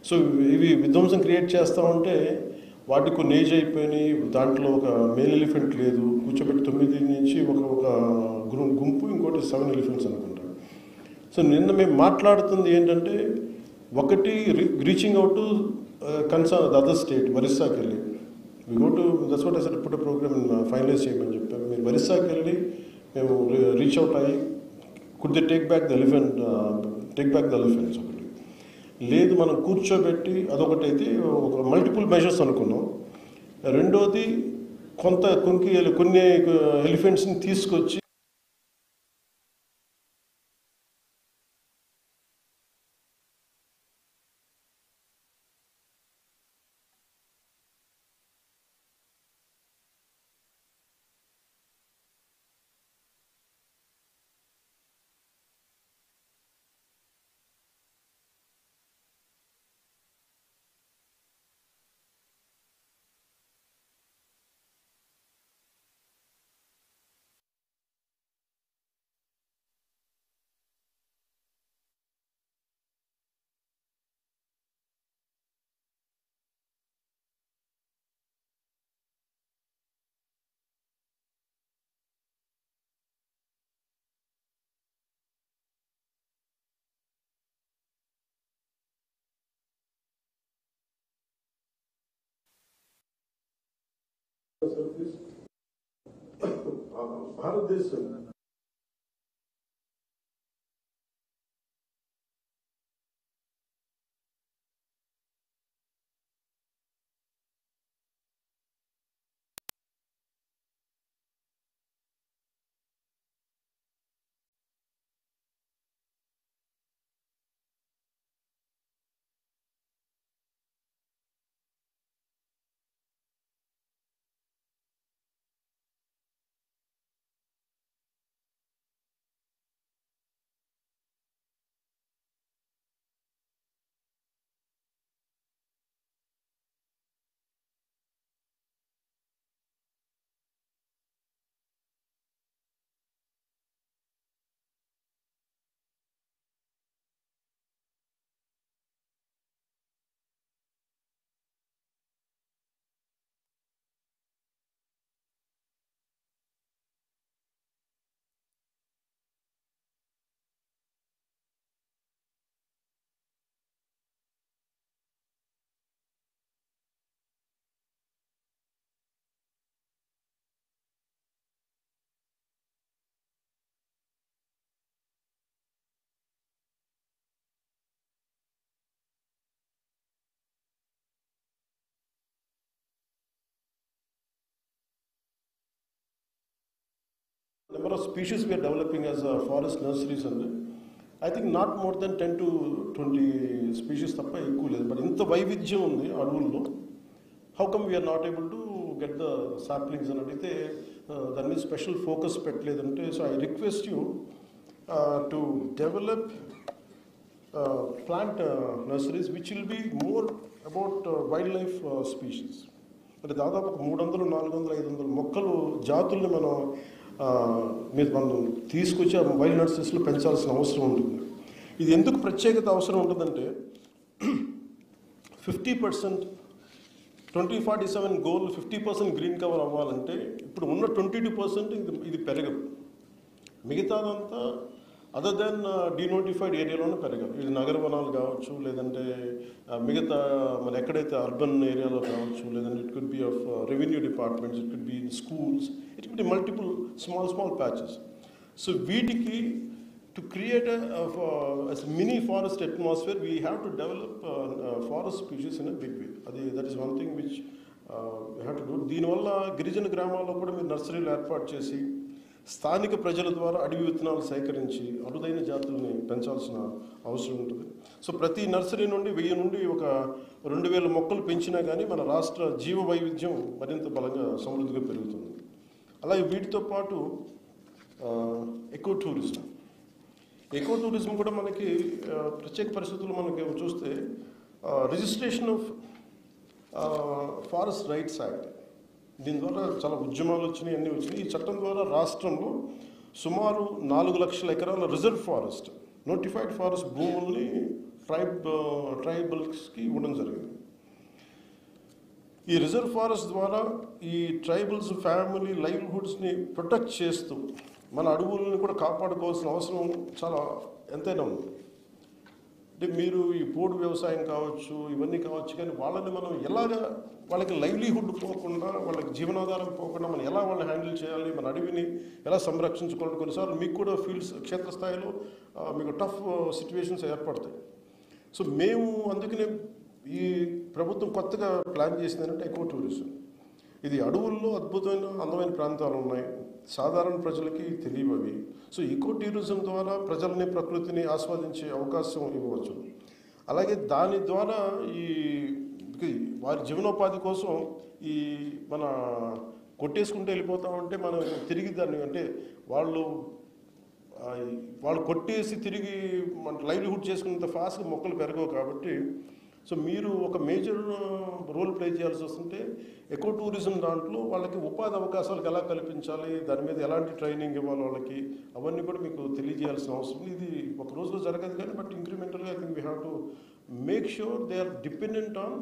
[SPEAKER 9] సో ఇవి విధ్వంసం క్రియేట్ చేస్తూ ఉంటే వాటికి కొన్ని ఏజ్ అయిపోయినాయి. దాంట్లో ఒక మేల్ ఎలిఫెంట్ లేదు, కూర్చోబెట్టి 9 నుంచి ఒక గుంపు, ఇంకోటి 7 ఎలిఫెంట్స్ అనుకుంటారు. సో నిన్న మేము మాట్లాడుతుంది ఏంటంటే, ఒకటి reaching out to concern the other state, ఒరిస్సాకి వెళ్ళి we go to that's what I said, put programme finalise చేయమని చెప్పారు. మీరు ఒరిస్సాకి వెళ్ళి మేము రీచ్ అవుట్ అయ్యి could they take back the elephants ఒకటి లేదు, మనం కూర్చోబెట్టి అదొకటైతే ఒక మల్టిపుల్ మెజర్స్ అనుకున్నాం. రెండోది కొన్ని ఎలిఫెంట్స్ని తీసుకొచ్చి భారతదేశం number of species we are developing as forest nurseries అండి. I think not more than 10 to 20 species తప్ప ఎక్కువ లేదు. బట్ ఇంత వైవిధ్యం ఉంది అడవుల్లో. How come we are not able to get the saplings అని అడిగితే దాని మీద స్పెషల్ ఫోకస్ పెట్టలేదంటే, so I request you to develop plant nurseries which will be more about wildlife species. అంటే దాదాపు 300, 400, 500 మొక్కలు జాతుల్ని మనం తీసుకొచ్చి ఆ వైల్డ్ నర్సరీస్లో పెంచాల్సిన అవసరం ఉంటుంది. ఇది ఎందుకు ప్రత్యేకత అవసరం ఉంటుందంటే 50% 2047 గోల్ 50% గ్రీన్ కవర్ అవ్వాలంటే ఇప్పుడు ఉన్న 22% ఇది పెరగదు. మిగతాదంతా అదర్ దెన్ డీనోటిఫైడ్ ఏరియాలోనే పెరగాలి. ఇది నగర వనాలు కావచ్చు, లేదంటే మిగతా మన ఎక్కడైతే అర్బన్ ఏరియాలో కావచ్చు, లేదంటే it could be of revenue departments, it could be in schools, it could be multiple small patches. So వీటికి to create mini forest atmosphere we have to develop forest species in a big way. That is one thing which we have to do. దీనివల్ల గిరిజన గ్రామాల్లో కూడా మీరు నర్సరీలు ఏర్పాటు చేసి స్థానిక ప్రజల ద్వారా అడవి విత్తనాలు సేకరించి అరుదైన జాతుల్ని పెంచాల్సిన అవసరం ఉంటుంది. సో ప్రతి నర్సరీ నుండి 1000 నుండి ఒక 2000 మొక్కలు పెంచినా కానీ మన రాష్ట్ర జీవ వైవిధ్యం మరింత బలంగా సమృద్ధిగా పెరుగుతుంది. అలాగే వీటితో పాటు ఎకో టూరిజం కూడా మనకి ప్రత్యేక పరిస్థితుల్లో మనకి చూస్తే registration of forest rights act, దీని ద్వారా చాలా ఉద్యమాలు వచ్చినాయి, అన్నీ వచ్చినాయి. ఈ చట్టం ద్వారా రాష్ట్రంలో సుమారు 4 లక్షల ఎకరాల రిజర్వ్ ఫారెస్ట్, నోటిఫైడ్ ఫారెస్ట్ భూముల్ని ట్రైబల్స్కి ఇవ్వడం జరిగింది. ఈ రిజర్వ్ ఫారెస్ట్ ద్వారా ఈ ట్రైబల్స్ ఫ్యామిలీ లైవ్లీహుడ్స్ని ప్రొటెక్ట్ చేస్తూ మన అడవులను కూడా కాపాడుకోవాల్సిన అవసరం చాలా ఎంతైనా ఉంది. అంటే మీరు ఈ పోడు వ్యవసాయం కావచ్చు, ఇవన్నీ కావచ్చు, కానీ వాళ్ళని మనం ఎలాగా వాళ్ళకి లైవ్లీహుడ్ పోకుండా, వాళ్ళకి జీవనాధారం పోకుండా మనం ఎలా వాళ్ళని హ్యాండిల్ చేయాలి, మన అడవిని ఎలా సంరక్షించుకోవాలి. కొన్నిసార్లు మీకు కూడా ఫీల్డ్స్ క్షేత్రస్థాయిలో మీకు టఫ్ సిచ్యువేషన్స్ ఏర్పడతాయి. సో మేము అందుకనే ఈ ప్రభుత్వం కొత్తగా ప్లాన్ చేసిందంటే ఎకో టూరిజం. ఇది అడవుల్లో అద్భుతమైన అందమైన ప్రాంతాలు ఉన్నాయి, సాధారణ ప్రజలకి తెలియవు అవి. సో ఈకో టూరిజం ద్వారా ప్రజల్ని ప్రకృతిని ఆస్వాదించే అవకాశం ఇవ్వవచ్చు. అలాగే దాని ద్వారా ఈ వారి జీవనోపాధి కోసం ఈ మన కొట్టేసుకుంటూ వెళ్ళిపోతామంటే మనం తిరిగి దాన్ని అంటే వాళ్ళు కొట్టేసి తిరిగి మన లైవ్లీహుడ్ చేసుకున్నంత ఫాస్ట్గా మొక్కలు పెరగవు. కాబట్టి సో మీరు ఒక మేజర్ రోల్ ప్లే చేయాల్సి వస్తుంటే ఎకో టూరిజం దాంట్లో వాళ్ళకి ఉపాధి అవకాశాలకు ఎలా కల్పించాలి, దాని మీద ఎలాంటి ట్రైనింగ్ ఇవ్వాలి వాళ్ళకి, అవన్నీ కూడా మీకు తెలియజేయాల్సిన అవసరం. ఇది ఒక రోజులో జరగదు కానీ బట్ ఇంక్రిమెంటల్గా I think we have to make sure they are dependent on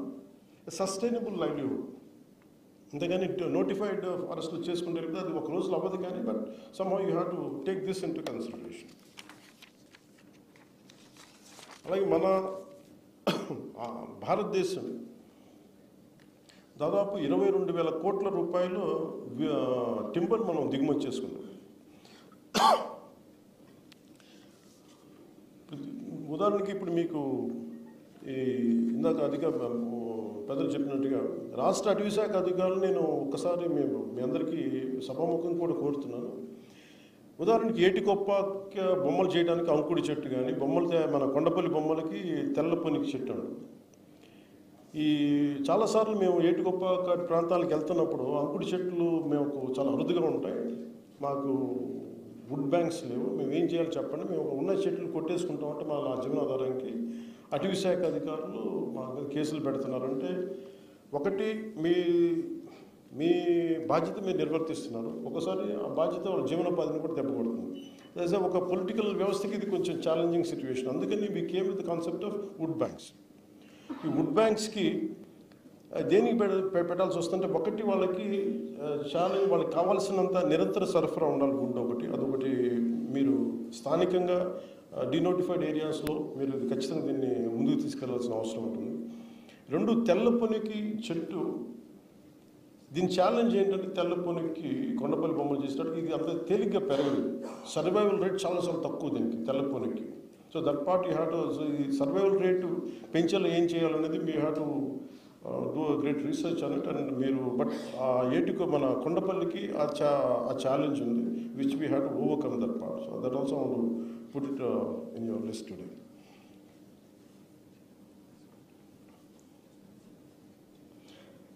[SPEAKER 9] sustainable livelihood. అంతేగాని నోటిఫైడ్ ఫారెస్ట్లు చేసుకుంటే వెళ్తే అది ఒక రోజులో అవ్వదు కానీ but somehow you have to take this into consideration. అలాగే మన భారతదేశం దాదాపు 22,000 కోట్ల రూపాయలు టింబర్ మనం దిగుమతి చేసుకున్నాం. ఉదాహరణకి ఇప్పుడు మీకు ఈ ఇందాక పెద్దలు చెప్పినట్టుగా రాష్ట్ర అటవీ శాఖ అధికారులు నేను ఒక్కసారి మీ అందరికీ సభాముఖం కూడా కోరుతున్నాను. ఉదాహరణకి ఏటికొప్ప బొమ్మలు చేయడానికి అంకుడి చెట్టు కానీ బొమ్మలు మన కొండపల్లి బొమ్మలకి తెల్ల పొనికి చెట్టు అండి. ఈ చాలాసార్లు మేము ఏటికొప్ప ప్రాంతాలకు వెళ్తున్నప్పుడు అంకుడి చెట్లు మేము చాలా అరుదుగా ఉంటాయి, మాకు వుడ్ బ్యాంక్స్ లేవు, మేము ఏం చేయాలి చెప్పండి, మేము ఉన్న చెట్లు కొట్టేసుకుంటామంటే మా జీవనాధారానికి అటవీ శాఖ అధికారులు మా మీద కేసులు పెడుతున్నారంటే ఒకటి మీ బాధ్యత మీరు నిర్వర్తిస్తున్నారు, ఒకసారి ఆ బాధ్యత వాళ్ళ జీవనోపాధిని కూడా దెబ్బకొడుతుంది. అదే ఒక పొలిటికల్ వ్యవస్థకి ఇది కొంచెం ఛాలెంజింగ్ సిచ్యువేషన్. అందుకని we came with the concept of would banks. ఈ వుడ్ బ్యాంక్స్కి దేనికి పెట్టాల్సి వస్తుంటే ఒకటి వాళ్ళకి ఛాలెంజ్, వాళ్ళకి కావాల్సినంత నిరంతర సరఫరా ఉండాలి వుడ్ ఒకటి, అదొకటి మీరు స్థానికంగా డినోటిఫైడ్ ఏరియాస్లో మీరు ఖచ్చితంగా దీన్ని ముందుకు తీసుకెళ్లాల్సిన అవసరం ఉంటుంది. 2 తెల్ల పొనికి చెట్టు, దీని ఛాలెంజ్ ఏంటంటే తెల్ల పొనికి కొండపల్లి బొమ్మలు చేసేటప్పుడు ఇది అంత తేలిగ్గా పెరగదు, సర్వైవల్ రేట్ చాలా తక్కువ దీనికి తెల్ల పొనికి. So that part you have to, ఈ సర్వైవల్ రేటు పెంచేలా ఏం చేయాలనేది మీ have to do great research అన్నట్టు. అండ్ మీరు బట్ ఆ ఏటికి మన కొండపల్లికి ఆ ఛాలెంజ్ ఉంది. which we had to overcome that part. So that also I want to put it in your list today.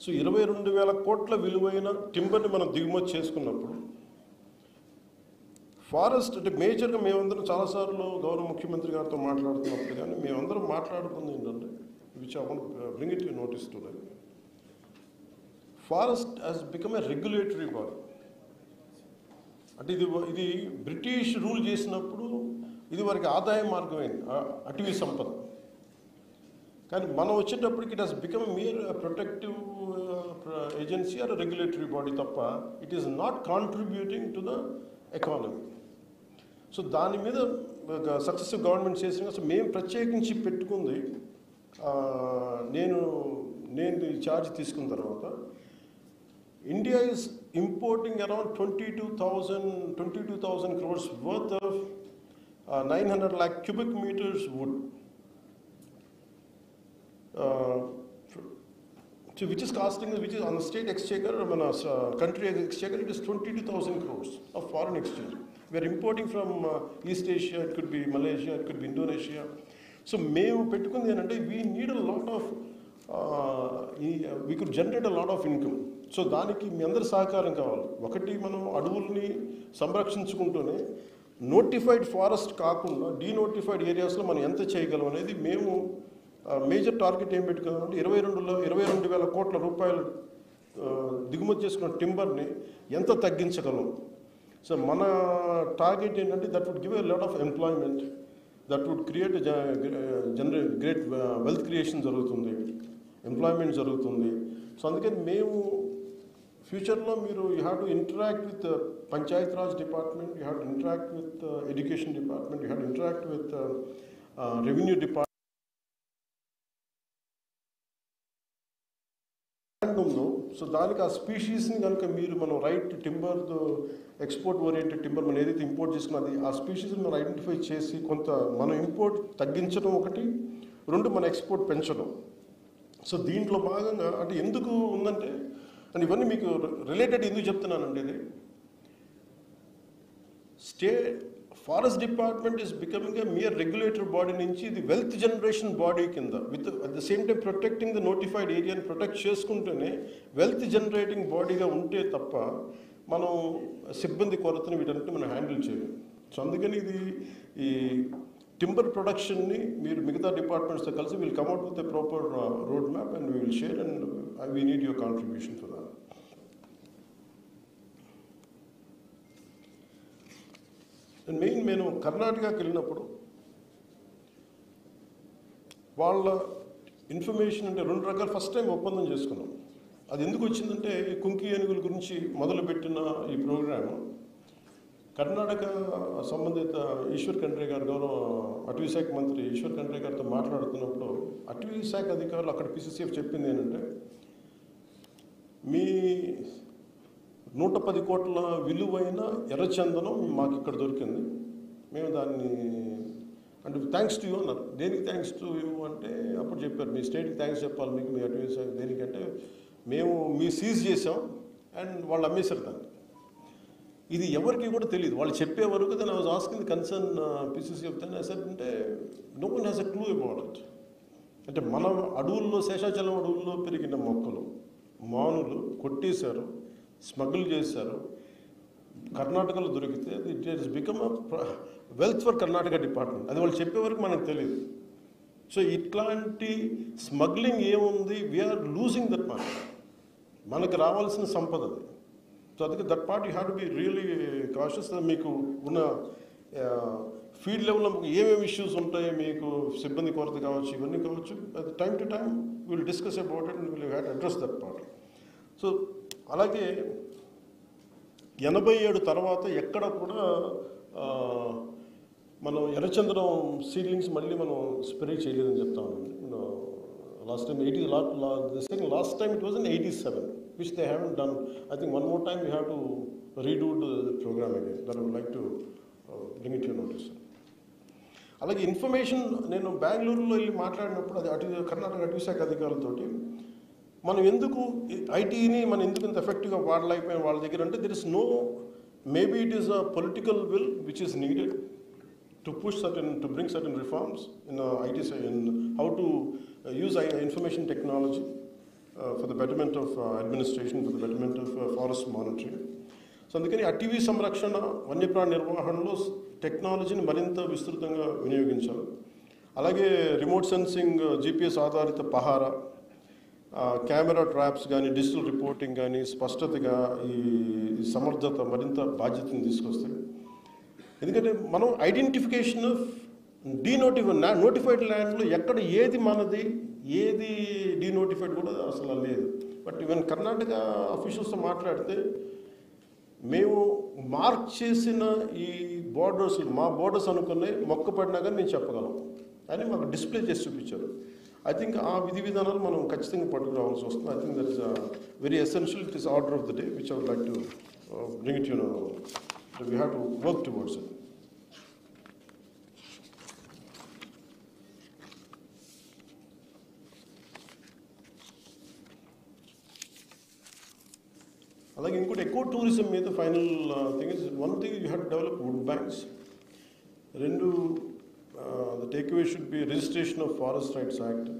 [SPEAKER 9] So 22,000 కోట్ల విలువైన టింబర్ని మనం దిగుమతి చేసుకున్నప్పుడు ఫారెస్ట్ అంటే మేజర్గా మేమందరం చాలాసార్లు గౌరవ ముఖ్యమంత్రి గారితో మాట్లాడుతున్నప్పుడు కానీ మేమందరం మాట్లాడుకుంది ఏంటంటే which I want bring it you notice today. Forest has become a regulatory body. అంటే ఇది బ్రిటిష్ రూల్ చేసినప్పుడు ఇది వారికి ఆదాయ మార్గమైంది అటవీ సంపద. కానీ మనం వచ్చేటప్పటికి it has become mere protective agency or regulatory body తప్ప it is not contributing to the economy. So దాని మీద సక్సెసివ్ గవర్నమెంట్ చేసిన మేము ప్రత్యేకించి పెట్టుకుంది నేను ఈ ఛార్జ్ తీసుకున్న తర్వాత India is importing around 22,000 crores worth of 900 lakh cubic meters wood. So which is costing, which is on the state exchequer, country exchequer, it is 22,000 crores of foreign exchange. We are importing from East Asia, it could be Malaysia, it could be Indonesia. So మేము పెట్టుకుంది ఏంటంటే we need a lot of, we could generate a lot of income. So దానికి మీ అందరి సహకారం కావాలి. ఒకటి మనం అడవుల్ని సంరక్షించుకుంటూనే నోటిఫైడ్ ఫారెస్ట్ కాకుండా డీనోటిఫైడ్ ఏరియాస్లో మనం ఎంత చేయగలం అనేది మేము మేజర్ టార్గెట్ ఏం పెట్టుకున్నామంటే 22,000 కోట్ల రూపాయలు దిగుమతి చేసుకున్న టింబర్ని ఎంత తగ్గించగలం. సో మన టార్గెట్ ఏంటంటే that would give a lot of employment, that would create generate great wealth creation జరుగుతుంది, ఎంప్లాయ్మెంట్ జరుగుతుంది. సో అందుకని మేము ఫ్యూచర్లో మీరు you have to interact with Panchayat Raj department, you have to interact with education department, you have to interact with revenue department. ఉందో సో దానికి ఆ స్పీషీస్ని కనుక మీరు మనం right timber export oriented timber మనం ఏదైతే ఇంపోర్ట్ చేసుకున్నది ఆ స్పీషీస్ని మనం ఐడెంటిఫై చేసి కొంత మనం ఇంపోర్ట్ తగ్గించడం ఒకటి, రెండు మన ఎక్స్పోర్ట్ పెంచడం. సో దీంట్లో భాగంగా అంటే ఎందుకు ఉందంటే అండ్ ఇవన్నీ మీకు రిలేటెడ్ ఎందుకు చెప్తున్నానంటే ఇది state forest department is becoming a mere regulatory body నుంచి ఇది వెల్త్ జనరేషన్ బాడీ కింద with at the same time protecting the notified ఏరియాని ప్రొటెక్ట్ చేసుకుంటూనే వెల్త్ జనరేటింగ్ బాడీగా ఉంటే తప్ప మనం సిబ్బంది కొరతని వీటన్నిటిని మనం హ్యాండిల్ చేయలేం. సో అందుకని ఇది ఈ టింబర్ ప్రొడక్షన్ని మీరు మిగతా డిపార్ట్మెంట్స్తో కలిసి will come out with a proper road map and we will share and we need your contribution for that. నేను కర్ణాటకకి వెళ్ళినప్పుడు వాళ్ళ ఇన్ఫర్మేషన్ అంటే రెండు రకాల ఫస్ట్ టైం ఒప్పందం చేసుకున్నాం. అది ఎందుకు వచ్చిందంటే కుంకి ఏనుగుల గురించి మొదలుపెట్టిన ఈ ప్రోగ్రాము కర్ణాటక సంబంధిత ఈశ్వర్ ఖండ్రే గారు గౌరవ అటవీ శాఖ మంత్రి ఈశ్వర్ ఖండ్రే గారితో మాట్లాడుతున్నప్పుడు అటవీ శాఖ అధికారులు అక్కడ పిసిసిఎఫ్ చెప్పింది ఏంటంటే మీ 110 కోట్ల విలువైన ఎర్రచందనం మాకు ఇక్కడ దొరికింది, మేము దాన్ని అంటే థ్యాంక్స్ టు యూ అన్నారు. దేనికి థ్యాంక్స్ టు యూ అంటే అప్పుడు చెప్పారు మీ స్టేట్కి థ్యాంక్స్ చెప్పాలి మీకు, మీ అటవీ శాఖ దేనికంటే మేము మీ సీజ్ చేసాం అండ్ వాళ్ళు అమ్మేశారు దాన్ని. ఇది ఎవరికి కూడా తెలియదు, వాళ్ళు చెప్పే వరకు దాన్ని was asking the concern PCC చెప్తాను అంటే no one has a clue about it. అంటే మన అడవుల్లో శేషాచలం అడవుల్లో పెరిగిన మొక్కలు మానులు కొట్టేశారు, స్మగుల్ చేశారు, కర్ణాటకలో దొరికితే it is become wealth for Karnataka department. అది వాళ్ళు చెప్పే వరకు మనకు తెలియదు. సో ఇట్లాంటి స్మగ్లింగ్ ఏముంది, వీఆర్ లూజింగ్ దట్ మార్కెట్, మనకు రావాల్సిన సంపద అది. సో అందుకే that part you have to be really cautious. మీకు ఉన్న ఫీల్డ్ లెవెల్లో ఏమేమి ఇష్యూస్ ఉంటాయి, మీకు సిబ్బంది కొరత కావచ్చు, ఇవన్నీ కావచ్చు, time to time will discuss about it and will have to address that part. So అలాగే 87 తర్వాత ఎక్కడ కూడా మనం ఎర్రచంద్రం సీడ్లింగ్స్ మళ్ళీ మనం స్ప్రే చేయలేదని చెప్తా ఉన్నాం. Last time 80 last time it was in 87 which they haven't done. I think one more time we have to redo the program again. That I would like to bring it to your notice. అలాగే ఇన్ఫర్మేషన్ నేను బెంగళూరులో వెళ్ళి మాట్లాడినప్పుడు అది కర్ణాటక అటవీ శాఖ అధికారులతోటి మనం ఎందుకు ఐటీని మనం ఎందుకు ఇంత ఎఫెక్టివ్గా వాడలేకపోయిన వాళ్ళ దగ్గర అంటే there is no maybe it is a political will which is needed to bring certain reforms in IT, in how to use information technology for the betterment of administration, for the betterment of forest monitoring. So అందుకని అటవీ సంరక్షణ వన్యప్రాణి నిర్వహణలో టెక్నాలజీని మరింత విస్తృతంగా వినియోగించాలి. అలాగే రిమోట్ సెన్సింగ్, GPS ఆధారిత పహారా, కెమెరా ట్రాప్స్ కానీ, డిజిటల్ రిపోర్టింగ్ కానీ స్పష్టతగా ఈ సమర్థత మరింత బాధ్యతను తీసుకొస్తాయి. ఎందుకంటే మనం ఐడెంటిఫికేషన్ ఆఫ్ నోటిఫైడ్ ల్యాండ్లో ఎక్కడ ఏది మనది, ఏది డీనోటిఫైడ్ కూడా అసలు లేదు. బట్ ఈవెన్ కర్ణాటక అఫీషియల్స్తో మాట్లాడితే మేము మార్క్ చేసిన ఈ బోర్డర్స్, మా బోర్డర్స్ అనుకునే మొక్క పడినా కానీ మేము చెప్పగలం అని మాకు డిస్ప్లే చేసి చూపించారు. ఐ థింక్ ఆ విధి విధానాలు మనం ఖచ్చితంగా పట్టుకురావాల్సి వస్తుంది. I think that is very essential. It is order of the day which I would like to bring it, we have to work towards it. అలాగే ఇంకోటి ఎకో టూరిజం మీద final thing is, one thing you have to develop wood banks. రెండు, the takeaway should be registration of forest rights act.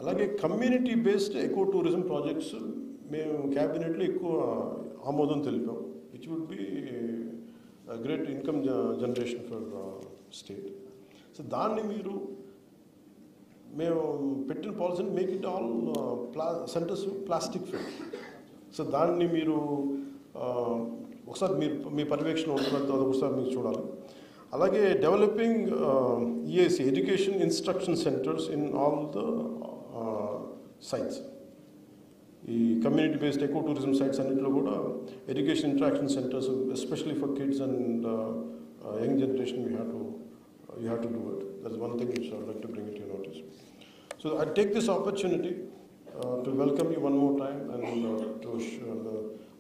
[SPEAKER 9] అలాగే community based eco tourism projects మేము క్యాబినెట్లో ఎక్కువ ఆమోదం తెలిపాం. Which would be a great income generation for state. So దాన్ని మీరు మేము పెట్టిన పాలసీని make it all centres plastic free. So దాన్ని మీరు ఒకసారి మీ పర్యవేక్షణ ఉంటుంది, ఒకసారి మీరు చూడాలి. అలాగే developing EIC, education instruction centres in all the sites. ఈ community based eco tourism sites అన్నింటిలో కూడా education interaction centres, especially for kids and young generation, you have to do it. That is one thing which I would like to bring it your notice. So I take this opportunity to welcome you one more time and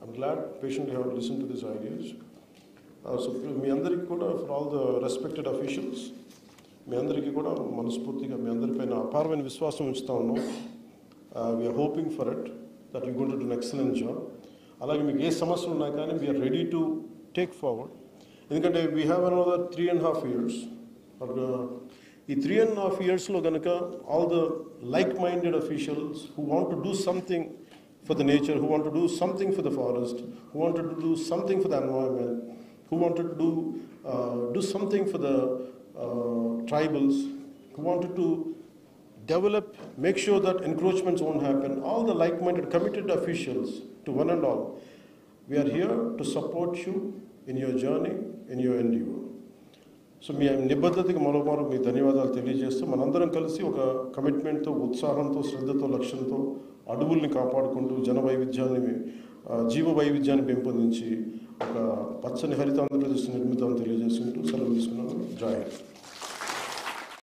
[SPEAKER 9] I'm glad patiently have listen to this ideas. సో మీ అందరికీ కూడా, for all the respected officials, మీ అందరికీ కూడా మనస్ఫూర్తిగా మీ అందరిపైన అపారమైన విశ్వాసం ఉంచుతా ఉన్నాం. We are hoping for it, that you're going to do an excellent job. అలాగే మీకు ఏ సమస్యలు ఉన్నా కానీ we are ready to take forward. ఎందుకంటే we have another 3.5 years. ఈ 3.5 yearsలో కనుక all the like-minded officials who want to do something for the nature, who want to do something for the forest, who wanted to do something for the environment, who wanted to do something for the tribals, who wanted to develop, make sure that encroachments won't happen, all the like-minded committed officials, to one and all, we are here to support you in your journey, in your endeavor. So మీ నిబద్ధతకి మరోమారు మీ ధన్యవాదాలు తెలియజేస్తూ, మనందరం కలిసి ఒక కమిట్మెంట్తో, ఉత్సాహంతో, శ్రద్ధతో, లక్ష్యంతో అడవుల్ని కాపాడుకుంటూ జీవ వైవిధ్యాన్ని పెంపొందించి ఒక పచ్చని హరిత ఆంధ్రప్రదేశ్ నిర్మితాన్ని తెలియజేసుకుంటూ సెలవు తీసుకున్నాను. జై హింద్.